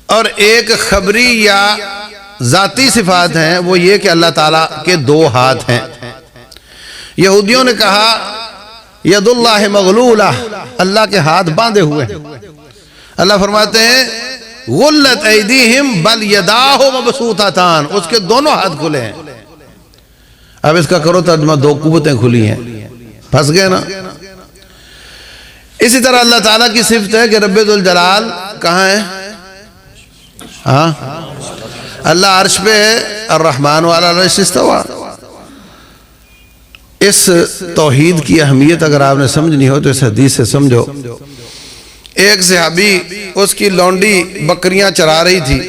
اور ایک خبری یا ذاتی صفات ہیں، وہ یہ کہ اللہ تعالیٰ کے 2 ہاتھ ہیں۔ یہودیوں نے کہا ید اللہ مغلولہ، اللہ کے ہاتھ باندھے ہوئے ہیں۔ اللہ فرماتے ہیں غلت ایدیہم بل یداہ مبسوطتان، اس کے دونوں ہاتھ کھلے ہیں۔ اب اس کا کرو ترجمہ، 2 قوتیں کھلی ہیں، پھنس گئے نا۔ اسی طرح اللہ تعالیٰ کی صفت ہے کہ رب ذوالجلال کہاں ہے؟ ہاں، اللہ عرش پہ ہے، الرحمن علی العرش استویٰ۔ اس توحید کی اہمیت اگر آپ نے سمجھنی ہو تو اس حدیث سے سمجھو۔ ایک صحابی، اس کی لونڈی بکریاں چرا رہی تھی،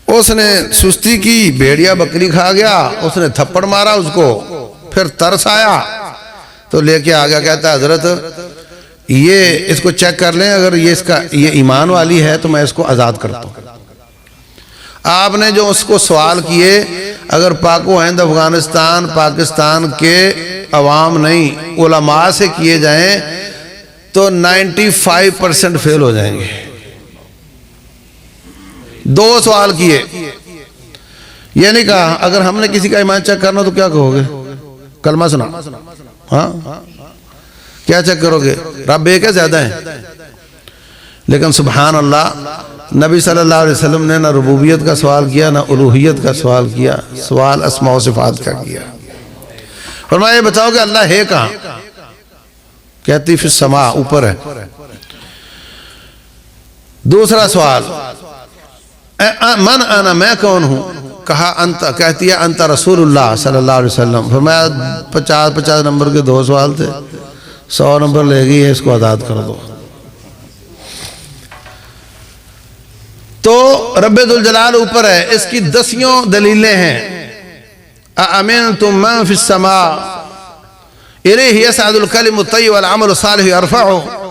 اس نے سستی کی، بھیڑیا بکری کھا گیا، اس نے تھپڑ مارا اس کو، پھر ترس آیا تو لے کے آ گیا، کہتا ہے حضرت یہ اس کو چیک کر لیں، اگر یہ ایمان والی ہے تو میں اس کو آزاد کرتا ہوں۔ آپ نے جو اس کو سوال کیے، اگر پاک و ہند افغانستان پاکستان کے عوام نہیں علماء سے کیے جائیں تو 95% فیل ہو جائیں گے۔ 2 سوال کیے، یہ نہیں کہا اگر ہم نے کسی کا ایمان چیک کرنا تو کیا کہو گے؟ کلمہ سنا، ہاں کیا چیک کرو گے؟ رب ایک ہے، زیادہ ہیں؟ لیکن سبحان اللہ، نبی صلی اللہ علیہ وسلم نے نہ ربوبیت کا سوال کیا، نہ الوہیت کا سوال کیا، سوال اسماء و صفات کا کیا۔ فرمایا یہ بتاؤ کہ اللہ ہے کہاں؟ کہتی فی السماء، اوپر ہے۔ دوسرا سوال، من انا، میں کون ہوں؟ کہا انت، کہتی ہے انت رسول اللہ صلی اللہ علیہ وسلم۔ فرمایا 50 نمبر کے 2 سوال تھے، 100 نمبر لے گئی ہے، اس کو آزاد کر دو۔ تو رب ذوالجلال اوپر ہے، اس کی 10 دلیلیں ہیں۔ اَأَمِنْتُم مَّن فِي السَّمَاءِ إِلَيْهِ يَصْعَدُ الْكَلِمُ الطَّيِّبُ وَالْعَمَلُ الصَّالِحُ يَرْفَعُهُ۔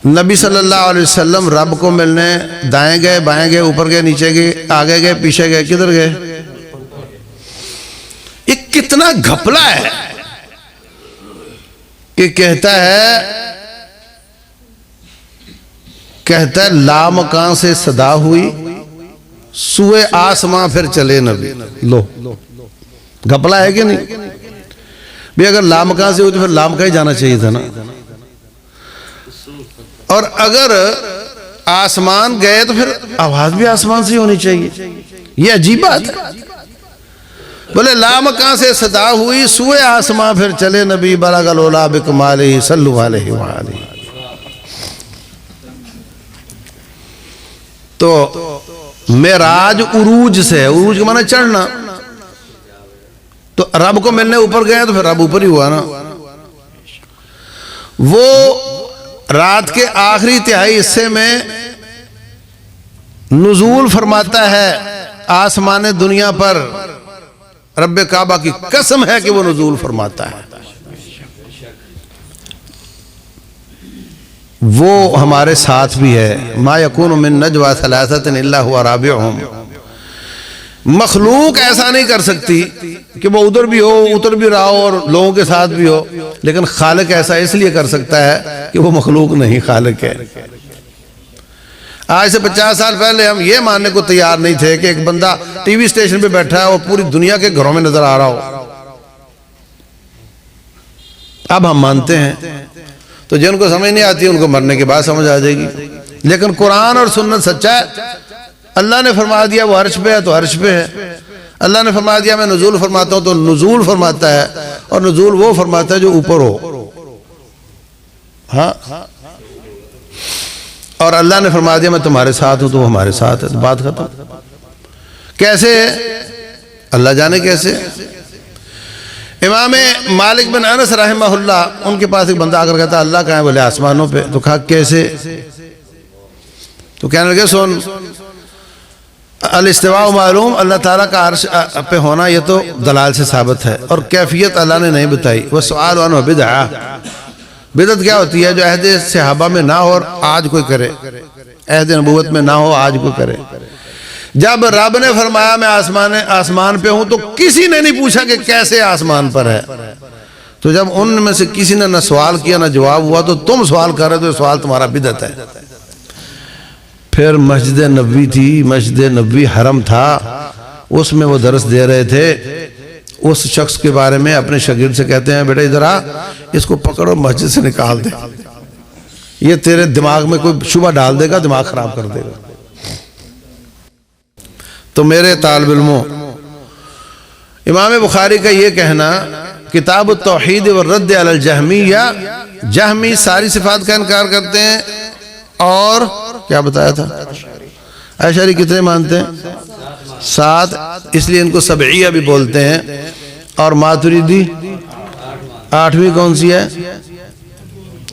نبی صلی اللہ علیہ وسلم رب کو ملنے دائیں گئے، بائیں گئے، اوپر گئے، نیچے گئے، آگے گئے، پیچھے گئے، کدھر گئے؟ یہ کتنا گھپلا ہے کہ کہتا ہے لامکان سے صدا ہوئی، سوئے آسماں پھر چلے نبی۔ لو، گھپلا ہے کہ نہیں؟ بھی اگر لامکان سے ہوئی تو پھر لامکان ہی جانا چاہیے تھا نا۔ اور اگر آسمان گئے تو پھر آواز بھی آسمان سے ہونی چاہیے۔ یہ عجیب بات ہے۔ بولے لامکان سے صدا ہوئی، سوئے آسمان پھر چلے نبی، بلغ العلا بکمالہ صلو علیہ وآلہ۔ تو معراج عروج سے، عروج کا معنی چڑھنا، تو رب کو ملنے اوپر گئے تو پھر رب اوپر ہی ہوا نا۔ وہ رات کے آخری تہائی حصے میں نزول فرماتا ہے آسمان دنیا پر، رب کعبہ کی قسم ہے کہ وہ نزول فرماتا ہے۔ وہ ہمارے ساتھ بھی ہے۔ ما یکون من نجوى ثلاثة الا هو رابعهم، مخلوق ایسا نہیں کر سکتی کہ وہ ادھر بھی ہو ادھر بھی رہا ہو اور لوگوں کے ساتھ بھی ہو، لیکن خالق ایسا اس لیے کر سکتا ہے کہ وہ مخلوق نہیں، خالق ہے۔ آج سے 50 سال پہلے ہم یہ ماننے کو تیار نہیں تھے کہ ایک بندہ ٹی وی اسٹیشن پہ بیٹھا ہے اور پوری دنیا کے گھروں میں نظر آ رہا ہو۔ اب ہم مانتے ہیں، تو جن کو سمجھ نہیں آتی ان کو مرنے کے بعد سمجھ آ جائے گی، لیکن قرآن اور سنت سچا ہے۔ اللہ نے فرما دیا وہ عرش پہ ہے تو عرش پہ ہے، اللہ نے فرما دیا میں نزول فرماتا ہوں تو نزول فرماتا ہے، اور نزول وہ فرماتا ہے جو اوپر ہو۔ ہاں، اور اللہ نے فرما دیا میں تمہارے ساتھ ہوں تو وہ ہمارے ساتھ ہے، تو بات ختم۔ کیسے ہے؟ اللہ جانے کیسے۔ امام مالک بن انس رحمہ اللہ، ان کے پاس ایک بندہ آ کر کہتا اللہ کہاں ہے؟ بولے آسمانوں پہ۔ تو کہا کیسے؟ تو کہنے لگے سن، الاستواء معلوم، اللہ تعالیٰ کا عرش پہ ہونا یہ تو دلال سے ثابت ہے، اور کیفیت اللہ نے نہیں بتائی۔ وَسُؤَالُ عَنْهُ بِدْعَةٌ، بدعت کیا ہوتی ہے؟ جو عہد صحابہ میں نہ ہو اور آج کوئی کرے، عہد نبوت میں نہ ہو آج کوئی کرے۔ جب رب نے فرمایا میں آسمان پہ ہوں تو کسی نے نہیں پوچھا کہ کیسے آسمان پر ہے۔ تو جب ان میں سے کسی نے نہ سوال کیا نہ جواب ہوا تو تم سوال کر رہے تو سوال تمہارا بدعت ہے۔ پھر مسجد نبوی تھی، مسجد نبوی حرم تھا، اس میں وہ درس دے رہے تھے۔ اس شخص کے بارے میں اپنے شاگرد سے کہتے ہیں بیٹا ادھر آ، اس کو پکڑو مسجد سے نکال دے، یہ تیرے دماغ میں کوئی شبہ ڈال دے گا، دماغ خراب کر دے گا۔ تو میرے طالب علموں، امام بخاری کا یہ کہنا کتاب التوحید والرد علی الجہمیہ، جہمی ساری صفات کا انکار کرتے ہیں، اور کیا بتایا تھا اشعری کتنے مانتے ہیں؟ 7، اس لیے ان کو سبعیہ بھی بولتے ہیں، اور ماتریدی 8ویں کون سی ہے؟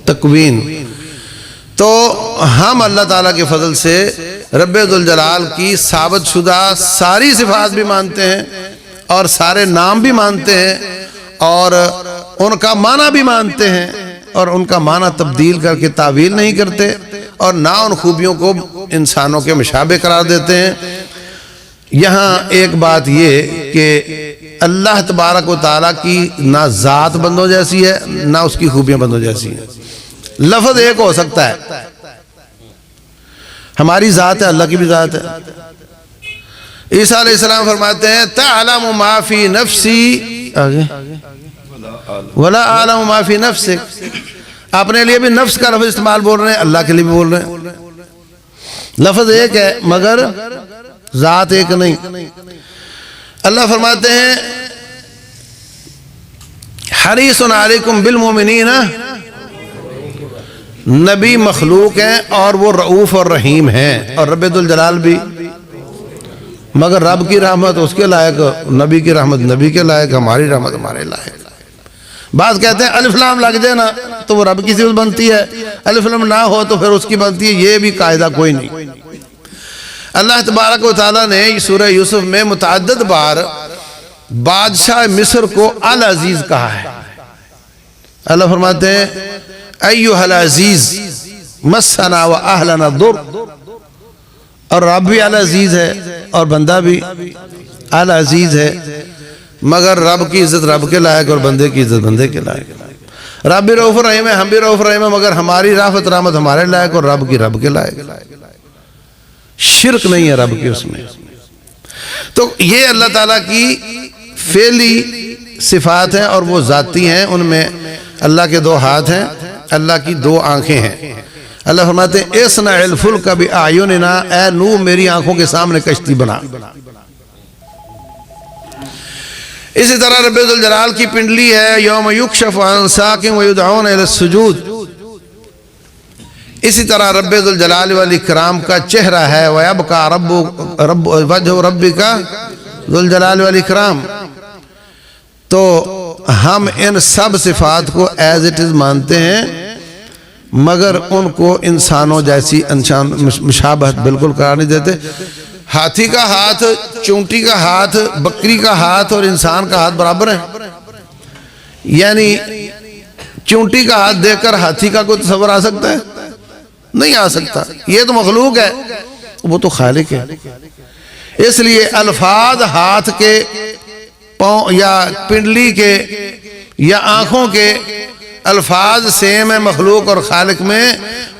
تکوین۔ تو ہم اللہ تعالیٰ کے فضل سے رب ذوالجلال کی ثابت شدہ ساری صفات بھی مانتے ہیں، اور سارے نام بھی مانتے ہیں، اور ان کا معنی بھی مانتے ہیں، اور ان کا معنی تبدیل کر کے تعویل نہیں کرتے، اور نہ ان خوبیوں کو انسانوں کے مشابہ قرار دیتے ہیں۔ یہاں ایک بات یہ کہ اللہ تبارک و تعالیٰ کی نہ ذات بندوں جیسی ہے نہ اس کی خوبیاں بندوں جیسی ہیں۔ لفظ ایک ہو سکتا ہے، ہماری ذات ہے، اللہ کی بھی ذات ہے۔ عیسیٰ علیہ السلام فرماتے ہیں تعلم ما فی نفسی ولا اعلم ما فی نفسک، اپنے لیے بھی نفس کا لفظ استعمال بول رہے ہیں، اللہ کے لیے بھی بول رہے ہیں۔ لفظ ایک ہے مگر ذات ایک نہیں۔ اللہ فرماتے ہیں حریص علیکم بالمؤمنین، نبی مخلوق ہیں اور وہ رؤوف اور رحیم ہیں، اور رب ذوالجلال بھی، مگر رب کی رحمت اس کے لائق، نبی کی رحمت نبی کے لائق، ہماری رحمت ہمارے لائق۔ بعض کہتے ہیں الف لام لگ جائے نا تو وہ رب کی صفت بنتی ہے، الف لام نہ ہو تو پھر اس کی بنتی ہے، یہ بھی قاعدہ کوئی نہیں۔ اللہ تبارک و تعالیٰ نے سورہ یوسف میں متعدد بار بادشاہ مصر کو العزیز کہا ہے۔ اللہ فرماتے ہیں ایھا العزیز مسنا و اہلنا الضر، اور رب بھی العزیز ہے اور بندہ بھی العزیز ہے، مگر رب کی عزت رب کے لائق اور بندے کی عزت بندے کے لائق۔ رب بھی رؤوف رحیم ہے، ہم بھی رؤوف رحیم ہے، مگر ہماری رافت رحمت ہمارے لائق اور رب کی رب کے لائق۔ شرک نہیں ہے رب کی اس میں۔ تو یہ اللہ تعالیٰ کی فعلی صفات ہیں اور وہ ذاتی ہیں، ان میں اللہ کے 2 ہاتھ ہیں، اللہ کی 2 آنکھیں ہیں۔ اللہ فرماتے ہیں اصنع الفلک باعیننا، اے نوح میری آنکھوں کے سامنے کشتی بنا۔ اسی طرح رب ذوالجلال کی پنڈلی ہے یوم یکشف عن ساق ویدعون الی السجود۔ اسی طرح رب ذوالجلال والاکرام کا چہرہ ہے وَيَبْقَى وَجْهُ رَبِّكَ ذوالجلال والاکرام۔ تو ہم ان سب صفات کو ایز اٹ از مانتے ہیں، مگر ان کو انسانوں جیسی مشابہت بالکل قرار نہیں دیتے۔ ہاتھی کا ہاتھ، چونٹی کا ہاتھ، بکری کا ہاتھ اور انسان کا ہاتھ برابر ہیں؟ یعنی چونٹی کا ہاتھ دیکھ کر ہاتھی کا کوئی تصور آ سکتا ہے؟ نہیں آ سکتا، یہ تو مخلوق ہے، وہ تو خالق ہے۔ اس لیے الفاظ ہاتھ کے، پاؤں یا پنڈلی کے یا آنکھوں کے الفاظ سیم ہے مخلوق اور خالق میں،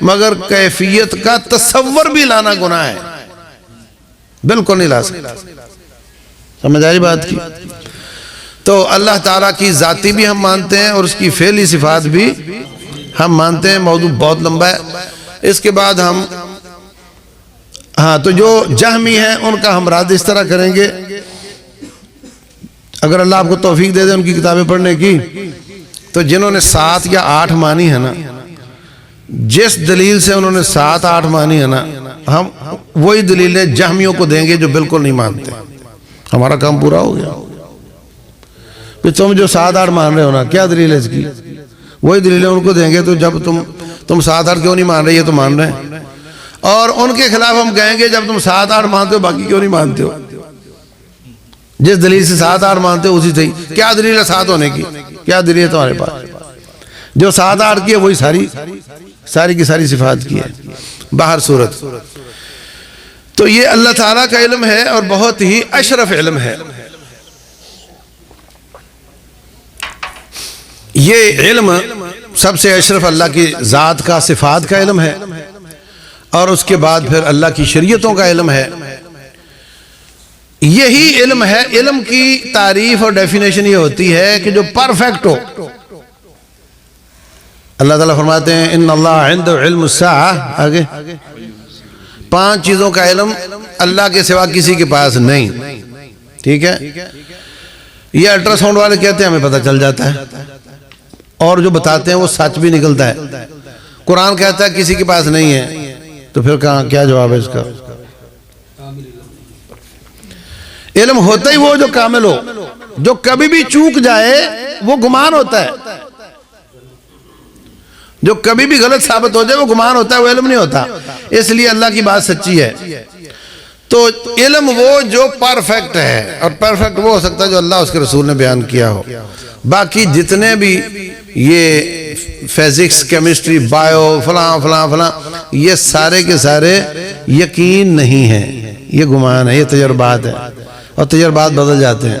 مگر کیفیت کا تصور بھی لانا گناہ ہے، بالکل نہیں لا سکتے۔ سمجھ آئی بات کی؟ تو اللہ تعالیٰ کی ذاتی بھی ہم مانتے ہیں اور اس کی فعلی صفات بھی ہم مانتے ہیں۔ موضوع بہت لمبا ہے، اس کے بعد ہم تو جو جہمی ہیں ان کا ہم رد اس طرح کریں گے، اگر اللہ آپ کو توفیق دے دے ان کی کتابیں پڑھنے کی، تو جنہوں نے 7 یا 8 مانی ہے نا، جس دلیل سے انہوں نے 7 8 مانی ہے نا، ہم وہی دلیلیں جہمیوں کو دیں گے جو بالکل نہیں مانتے، ہمارا کام پورا ہو گیا۔ پھر تم جو 7 8 مان رہے ہو نا، کیا دلیل ہے اس کی؟ وہی دلیلیں ان کو دیں گے، تو جب تم 7 8 کیوں نہیں مان رہے، یہ تو مان رہے ہیں، اور ان کے خلاف ہم کہیں گے جب تم 7 8 مانتے ہو باقی کیوں نہیں مانتے ہو؟ جس دلیل سے 7 8 مانتے ہو اسی سے ہی، کیا دلیل ہے 7 ہونے کی؟ کیا دلیل ہے تمہارے پاس؟ جو 7 8 کی ہے وہی ساری کی ساری صفات کی ہے۔ باہر صورت تو یہ اللہ تعالیٰ کا علم ہے اور بہت ہی اشرف علم ہے۔ یہ علم سب سے اشرف اللہ کی ذات کا، صفات کا علم ہے، اور اس کے بعد پھر اللہ کی شریعتوں کا علم ہے۔ یہی علم ہے، علم کی تعریف اور ڈیفینیشن یہ ہوتی ہے کہ جو پرفیکٹ ہو۔ اللہ تعالیٰ فرماتے ہیں ان اللہ عند علم الساعہ، آگے 5 چیزوں کا علم اللہ کے سوا کسی کے پاس نہیں، ٹھیک ہے؟ یہ الٹرا ساؤنڈ والے کہتے ہیں ہمیں پتہ چل جاتا ہے، اور جو بتاتے ہیں وہ سچ بھی نکلتا ہے۔ قرآن کہتا ہے کسی کے پاس نہیں ہے، تو پھر کیا جواب ہے اس کا؟ علم ہوتا ہی وہ جو کامل ہو، جو کبھی بھی چوک جائے وہ گمان ہوتا ہے، جو کبھی بھی غلط ثابت ہو جائے وہ گمان ہوتا ہے، وہ علم نہیں ہوتا۔ اس لیے اللہ کی بات سچی ہے۔ تو علم وہ جو پرفیکٹ ہے، اور پرفیکٹ وہ ہو سکتا ہے جو اللہ اس کے رسول نے بیان کیا ہو۔ باقی جتنے بھی یہ فزکس، کیمسٹری، بایو، فلاں فلاں فلاں، یہ سارے کے سارے یقین نہیں ہیں، یہ گمان ہے، یہ تجربات ہے، اور تجربات بدل جاتے ہیں۔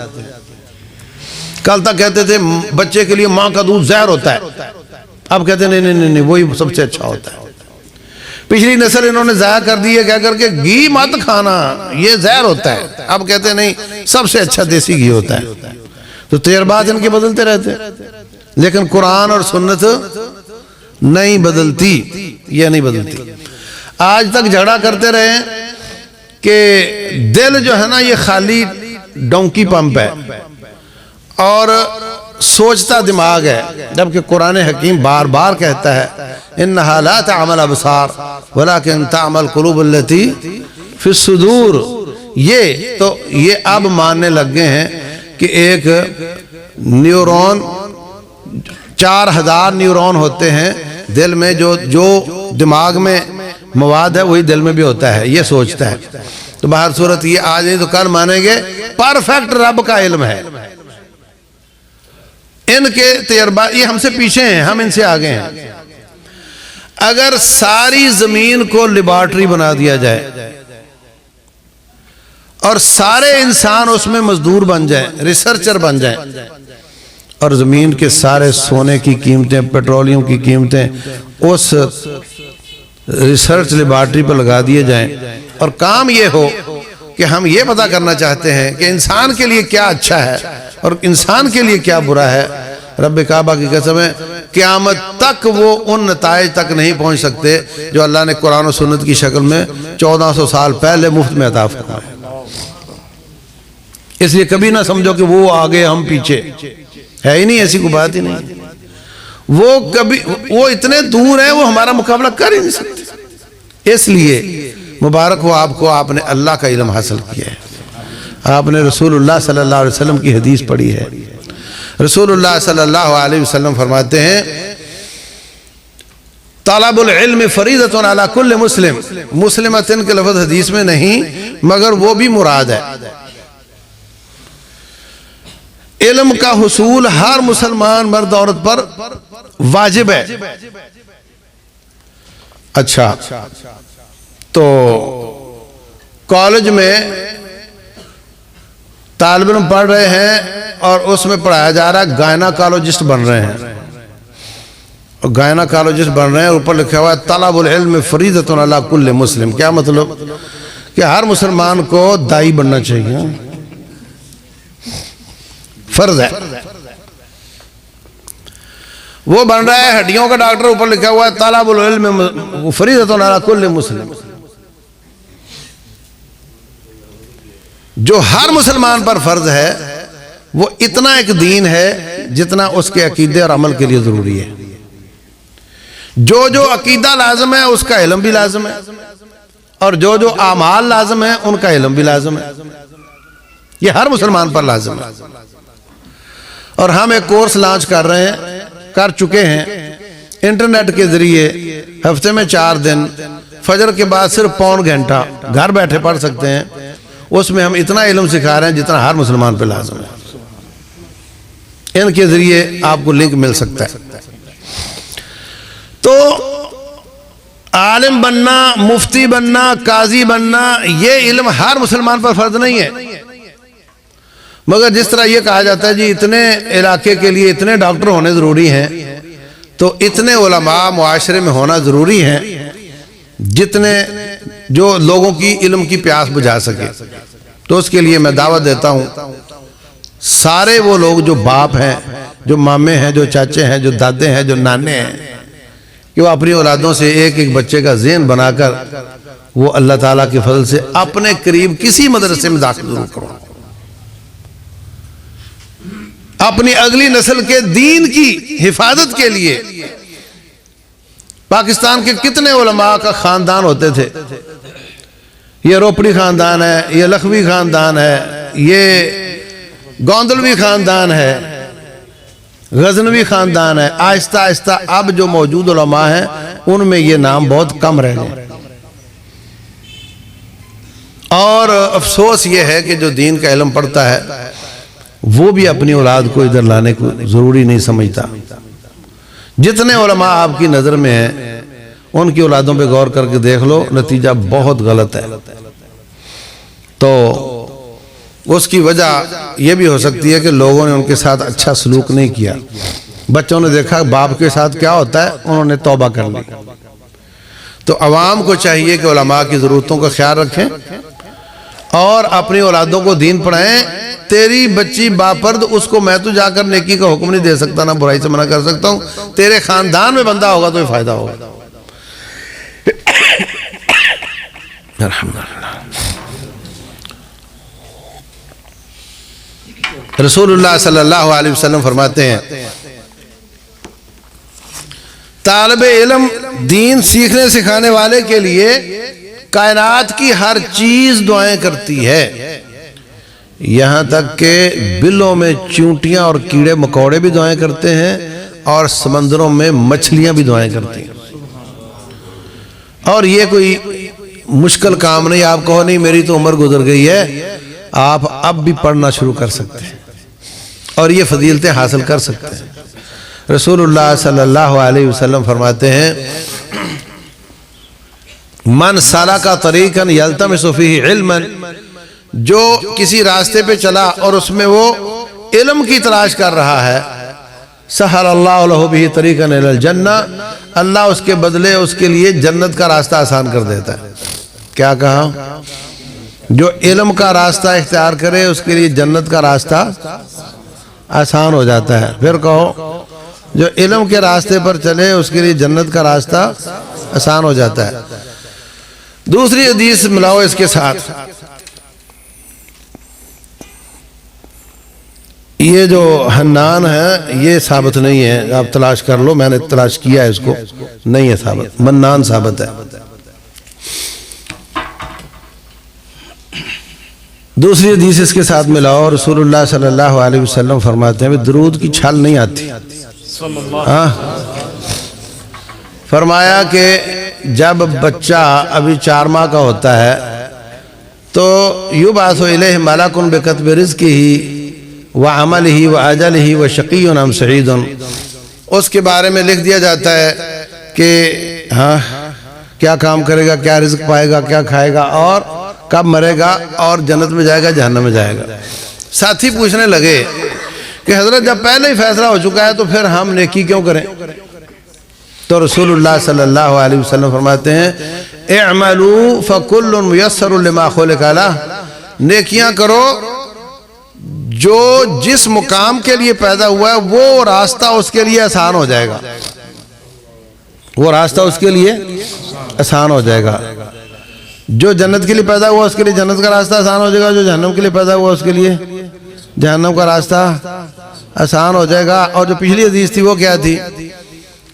کل تک کہتے تھے بچے کے لیے ماں کا دودھ زہر ہوتا ہے، اب کہتے ہیں نہیں وہی سب سے اچھا ہوتا ہے۔ پچھلی نسل انہوں نے ضائع کر دی ہے کہہ کر کے گھی مت کھانا، یہ زہر ہوتا ہے، اب کہتے ہیں نہیں سب سے اچھا دیسی گھی ہوتا ہے۔ تو تجربات ان کے بدلتے رہتے ہیں، لیکن قرآن اور سنت نہیں بدلتی، یہ نہیں بدلتی۔ آج تک جھگڑا کرتے رہے کہ دل جو ہے نا یہ خالی ڈونکی پمپ ہے اور سوچتا دماغ ہے، جبکہ قرآن حکیم بار بار کہتا ہے انہا لا تعمل ابصار ولکن تعمل قلوب التي فی الصدور۔ یہ اب ماننے لگ گئے ہیں کہ ایک نیورون 4000 نیورون ہوتے ہیں دل میں، جو دماغ میں مواد ہے وہی دل میں بھی ہوتا ہے، یہ سوچتا ہے۔ تو باہر صورت یہ آج نہیں تو کل مانیں گے پرفیکٹ رب کا علم ہے۔ ان کے تجربات یہ ہم سے پیچھے ہیں، ہم ان سے آگے ہیں۔ اگر ساری زمین کو لیبارٹری بنا دیا جائے اور سارے انسان اس میں مزدور بن جائیں، ریسرچر بن جائیں، اور زمین کے سارے سونے کی قیمتیں، پیٹرولیم کی قیمتیں اس ریسرچ لیبارٹری پر لگا دیے جائیں، اور کام یہ ہو کہ ہم یہ پتہ کرنا چاہتے ہیں کہ انسان کے لیے کیا اچھا ہے اور انسان کے لیے کیا برا ہے، رب کعبہ کی قسم ہے قیامت تک وہ ان نتائج تک نہیں پہنچ سکتے جو اللہ نے قرآن و سنت کی شکل میں 1400 سال پہلے مفت میں عطا فرمائے۔ اس لیے کبھی نہ سمجھو کہ وہ آگے ہم پیچھے، ہے ہی نہیں، ایسی کوئی بات ہی نہیں۔ وہ اتنے دور ہیں، وہ ہمارا مقابلہ کر ہی نہیں سکتے۔ اس لیے مبارک ہو آپ کو، آپ نے اللہ کا علم حاصل کیا ہے، آپ نے رسول اللہ صلی اللہ علیہ وسلم کی حدیث پڑھی ہے۔ رسول اللہ صلی اللہ علیہ وسلم فرماتے ہیں طلب العلم فریضۃ علی کل مسلم، مسلمتن کے لفظ حدیث میں نہیں مگر وہ بھی مراد ہے۔ علم کا حصول ہر مسلمان مرد عورت پر واجب ہے۔ اچھا، تو کالج میں طالب علم پڑھ رہے ہیں اور اس میں پڑھایا جا رہا ہے گائناکالوجسٹ بن رہے ہیں، اور گائناکالوجسٹ بن رہے ہیں، اوپر لکھا ہوا ہے طلب العلم فریضۃ علی کل مسلم۔ کیا مطلب؟ کہ ہر مسلمان کو دائی بننا چاہیے، فرض ہے۔ وہ بن رہا ہے ہڈیوں کا ڈاکٹر، اوپر لکھا ہوا ہے طلب العلم فریضۃ علی کل مسلم۔ جو ہر مسلمان پر فرض ہے وہ اتنا ایک دین ہے جتنا اس کے عقیدے اور عمل کے لیے ضروری ہے۔ جو عقیدہ لازم ہے اس کا علم بھی لازم ہے، اور جو اعمال لازم ہے ان کا علم بھی لازم ہے۔ یہ ہر مسلمان پر لازم ہے۔ اور ہم ایک کورس لانچ کر چکے ہیں انٹرنیٹ کے ذریعے، ہفتے میں 4 دن، فجر کے بعد صرف پون گھنٹہ گھر بیٹھے پڑھ سکتے ہیں۔ اس میں ہم اتنا علم سکھا رہے ہیں جتنا ہر مسلمان پہ لازم ہے۔ ان کے ذریعے آپ کو لنک مل سکتا ہے۔ تو عالم بننا، مفتی بننا، قاضی بننا، یہ علم ہر مسلمان پر فرض نہیں ہے۔ مگر جس طرح یہ کہا جاتا ہے جی اتنے علاقے کے لیے اتنے ڈاکٹر ہونے ضروری ہیں، تو اتنے علماء معاشرے میں ہونا ضروری ہیں جتنے جو لوگوں کی علم کی پیاس بجھا سکے۔ تو اس کے لیے میں دعوت دیتا ہوں سارے وہ لوگ جو باپ ہیں، جو مامے ہیں، جو چاچے ہیں، جو دادے ہیں، جو نانے ہیں، کہ وہ اپنی اولادوں سے ایک ایک بچے کا ذہن بنا کر وہ اللہ تعالیٰ کے فضل سے اپنے قریب کسی مدرسے میں داخل ضرور کرو۔ اپنی اگلی نسل کے دین کی حفاظت کے لیے پاکستان کے کتنے علماء کا خاندان ہوتے تھے، یہ روپڑی خاندان ہے، یہ لکھوی خاندان ہے، یہ گوندلوی خاندان ہے، غزنوی خاندان ہے۔ آہستہ آہستہ اب جو موجود علماء ہیں ان میں یہ نام بہت کم رہ گئے۔ اور افسوس یہ ہے کہ جو دین کا علم پڑھتا ہے وہ بھی اپنی اولاد کو ادھر لانے کو ضروری نہیں سمجھتا۔ جتنے علماء آپ کی نظر میں ہیں ان کی اولادوں پہ غور کر کے دیکھ لو، نتیجہ بہت غلط ہے۔ تو اس کی وجہ یہ بھی ہو سکتی ہے کہ لوگوں نے ان کے ساتھ اچھا سلوک نہیں کیا۔ بچوں نے دیکھا باپ کے ساتھ کیا ہوتا ہے، انہوں نے توبہ کر لی۔ تو عوام کو چاہیے کہ علماء کی ضرورتوں کا خیال رکھیں اور اپنی اولادوں کو دین پڑھائیں۔ تیری بچی باپرد، اس کو میں تو جا کر نیکی کا حکم نہیں دے سکتا، نہ برائی سے منع کر سکتا ہوں۔ تیرے خاندان میں بندہ ہوگا تو یہ فائدہ ہوگا۔ رسول اللہ صلی اللہ علیہ وسلم فرماتے ہیں طالب علم دین سیکھنے سکھانے والے کے لیے کائنات کی ہر چیز دعائیں کرتی ہے، یہاں تک کہ بلوں میں چونٹیاں اور کیڑے مکوڑے بھی دعائیں کرتے ہیں، اور سمندروں میں مچھلیاں بھی دعائیں کرتی ہیں۔ اور یہ کوئی مشکل کام نہیں، آپ کہو نہیں میری تو عمر گزر گئی ہے، آپ اب بھی پڑھنا شروع کر سکتے ہیں اور یہ فضیلتیں حاصل کر سکتے ہیں۔ رسول اللہ صلی اللہ علیہ وسلم فرماتے ہیں من سالک طریقا یلتمس فیہ علما، جو کسی راستے پہ چلا اور اس میں وہ علم کی تلاش کر رہا ہے، سہل اللہ لہ بہ طریقا الی الجنہ، اللہ اس کے بدلے اس کے لیے جنت کا راستہ آسان کر دیتا ہے۔ کیا کہا؟ جو علم کا راستہ اختیار کرے اس کے لیے جنت کا راستہ آسان ہو جاتا ہے۔ پھر کہو جو علم کے راستے پر چلے اس کے لیے جنت کا راستہ آسان ہو جاتا ہے۔ دوسری حدیث ملاؤ اس کے ساتھ، یہ جو حنان ہے یہ ثابت نہیں ہے، آپ تلاش کر لو، میں نے تلاش کیا ہے اس کو، نہیں ہے ثابت، منان ثابت ہے۔ دوسری حدیث اس کے ساتھ ملاؤ، رسول اللہ صلی اللہ علیہ وسلم فرماتے ہیں درود کی چھل نہیں آتی۔ فرمایا کہ جب بچہ ابھی 4 ماہ کا ہوتا ہے تو یبعث الیہ ملک بکتب رزقہ وعملہ واجلہ وشقی ام سعید، اس کے بارے میں لکھ دیا جاتا ہے کہ کیا کام کرے گا، کیا رزق پائے گا، کیا کھائے گا، اور کب مرے گا، اور جنت میں جائے گا جہنم میں جائے گا۔ ساتھی پوچھنے لگے کہ حضرت جب پہلے ہی فیصلہ ہو چکا ہے تو پھر ہم نیکی کیوں کریں؟ تو رسول اللہ صلی اللہ علیہ وسلم فرماتے ہیں اعملوا فکل میسر لما خلق لہ، نیکیاں کرو، جو جس مقام کے لیے پیدا ہوا ہے وہ راستہ اس کے لیے آسان ہو جائے گا، وہ راستہ اس کے لیے آسان ہو جائے گا۔ جو جنت کے لیے پیدا ہوا اس کے لیے جنت کا راستہ آسان ہو جائے گا، جو جہنم کے لیے پیدا ہوا اس کے لیے جہنم کا راستہ آسان ہو جائے گا۔ اور جو پچھلی حدیث تھی وہ کیا تھی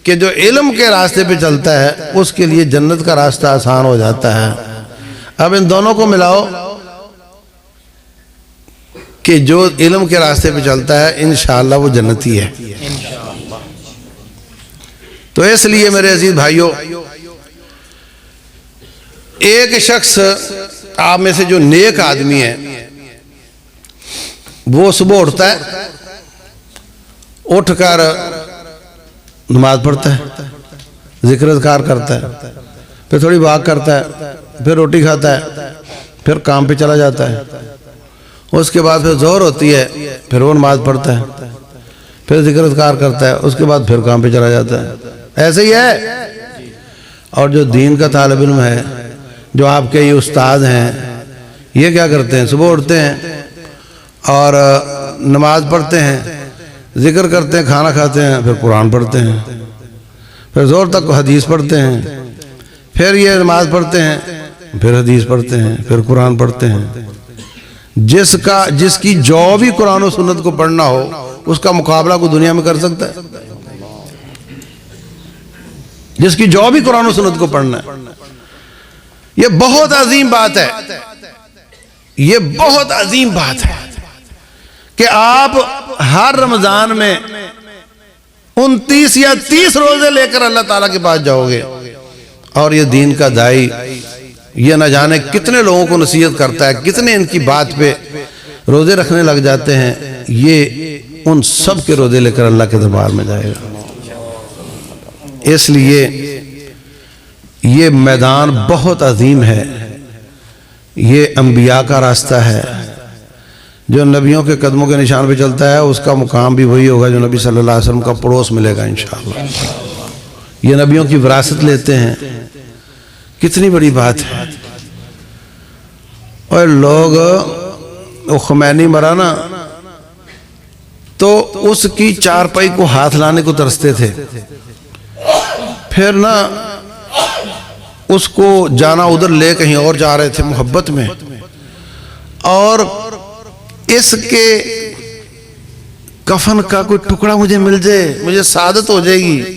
کہ جو علم کے راستے پہ چلتا ہے اس کے لیے جنت کا راستہ آسان ہو جاتا ہے۔ اب ان دونوں کو ملاؤ کہ جو علم کے راستے پہ چلتا ہے انشاءاللہ وہ جنتی ہے۔ تو اس لیے میرے عزیز بھائیوں، ایک شخص آپ میں سے جو نیک آدمی ہے وہ صبح اٹھتا ہے، اٹھ کر نماز پڑھتا ہے، ذکر اذکار کرتا ہے، پھر تھوڑی واک کرتا ہے، پھر روٹی کھاتا ہے، پھر کام پہ چلا جاتا ہے، اس کے بعد پھر ظہر ہوتی ہے، پھر وہ نماز پڑھتا ہے، پھر ذکر اذکار کرتا ہے، اس کے بعد پھر کام پہ چلا جاتا ہے۔ ایسے ہی ہے۔ اور جو دین کا طالب علم ہے، جو آپ کے یہ استاد ہیں، یہ کیا کرتے ہیں؟ صبح اٹھتے ہیں اور نماز پڑھتے ہیں، ذکر کرتے ہیں، کھانا کھاتے ہیں، پھر قرآن پڑھتے ہیں، پھر زور تک حدیث پڑھتے ہیں، پھر یہ نماز پڑھتے ہیں، پھر حدیث پڑھتے ہیں، پھر قرآن پڑھتے ہیں۔ جس کی جو بھی قرآن و سنت کو پڑھنا ہو اس کا مقابلہ کو دنیا میں کر سکتا ہے؟ جس کی جو بھی قرآن و سنت کو پڑھنا ہے۔ یہ بہت عظیم بات ہے، یہ بہت عظیم بات ہے کہ آپ ہر رمضان میں 29 یا 30 روزے لے کر اللہ تعالیٰ کے پاس جاؤ گے، اور یہ دین کا داعی یہ نہ جانے کتنے لوگوں کو نصیحت کرتا ہے، کتنے ان کی بات پہ روزے رکھنے لگ جاتے ہیں، یہ ان سب کے روزے لے کر اللہ کے دربار میں جائے گا۔ اس لیے یہ میدان بہت عظیم ہے، یہ انبیاء کا راستہ ہے۔ جو نبیوں کے قدموں کے نشان پہ چلتا ہے اس کا مقام بھی وہی ہوگا جو نبی صلی اللہ علیہ وسلم کا پڑوس ملے گا انشاءاللہ۔ یہ نبیوں کی وراثت لیتے ہیں، کتنی بڑی بات ہے۔ اور لوگ خمینی مرا نا تو اس کی چارپائی کو ہاتھ لانے کو ترستے تھے، پھر نا اس کو جانا ادھر لے کہیں اور جا رہے تھے محبت میں، اور اس کے کفن کا کوئی ٹکڑا مجھے مل جائے، مجھے سعادت ہو جائے گی،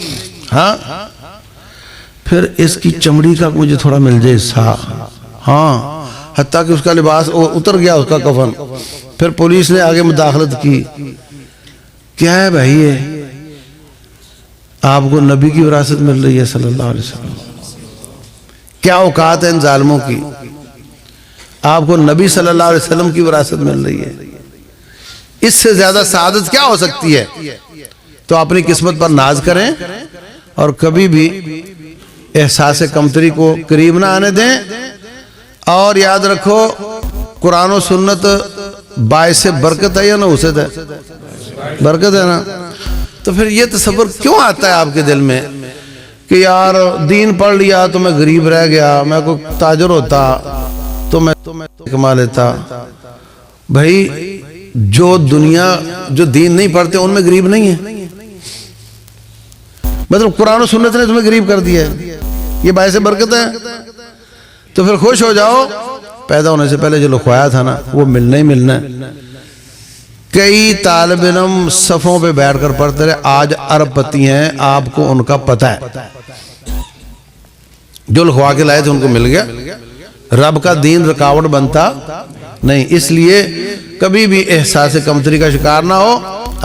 ہاں پھر اس کی چمڑی کا مجھے تھوڑا مل جائے حصہ، ہاں حتیٰ کہ اس کا لباس اتر گیا اس کا کفن، پھر پولیس نے آگے مداخلت کی۔ کیا ہے بھائی یہ؟ آپ کو نبی کی وراثت مل رہی ہے صلی اللہ علیہ وسلم، کیا اوقات ہے ان ظالموں کی؟ آپ کو نبی صلی اللہ علیہ وسلم کی وراثت مل رہی ہے، اس سے زیادہ سعادت کیا ہو سکتی ہے؟ تو اپنی قسمت پر ناز کریں اور کبھی بھی احساس کمتری کو قریب نہ آنے دیں، اور یاد رکھو قرآن و سنت باعث برکت ہے یا نحوست ہے؟ برکت ہے نا۔ تو پھر یہ تصور کیوں آتا ہے آپ کے دل میں کہ یار دین پڑھ لیا تو میں غریب رہ گیا، میں کوئی تاجر ہوتا تو میں کما لیتا؟ بھائی جو دین نہیں پڑھتے ان میں غریب نہیں ہے، مطلب قرآن و سنت نے تمہیں غریب کر دیا ہے، یہ باعث برکت ہے۔ تو پھر خوش ہو جاؤ، پیدا ہونے سے پہلے جو لکھوایا تھا نا وہ ملنا ہی ملنا ہے۔ کئی طالب علم صفوں پہ بیٹھ کر پڑھتے رہے، آج ارب پتی ہیں، آپ کو ان کا پتہ ہے، جو لکھوا کے لائے تھے ان کو مل گیا۔ رب کا دین رکاوٹ بنتا نہیں، اس لیے کبھی بھی احساس کمتری کا شکار نہ ہو،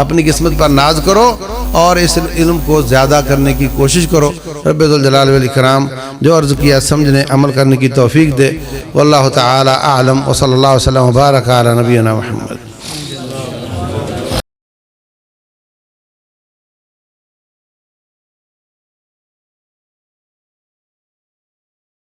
اپنی قسمت پر ناز کرو اور اس علم کو زیادہ کرنے کی کوشش کرو۔ رب ذوالجلال والاکرام جو عرض کیا سمجھنے عمل کرنے کی توفیق دے۔ واللہ تعالی اعلم، وصلی اللہ وسلم وبارک علی نبینا محمد۔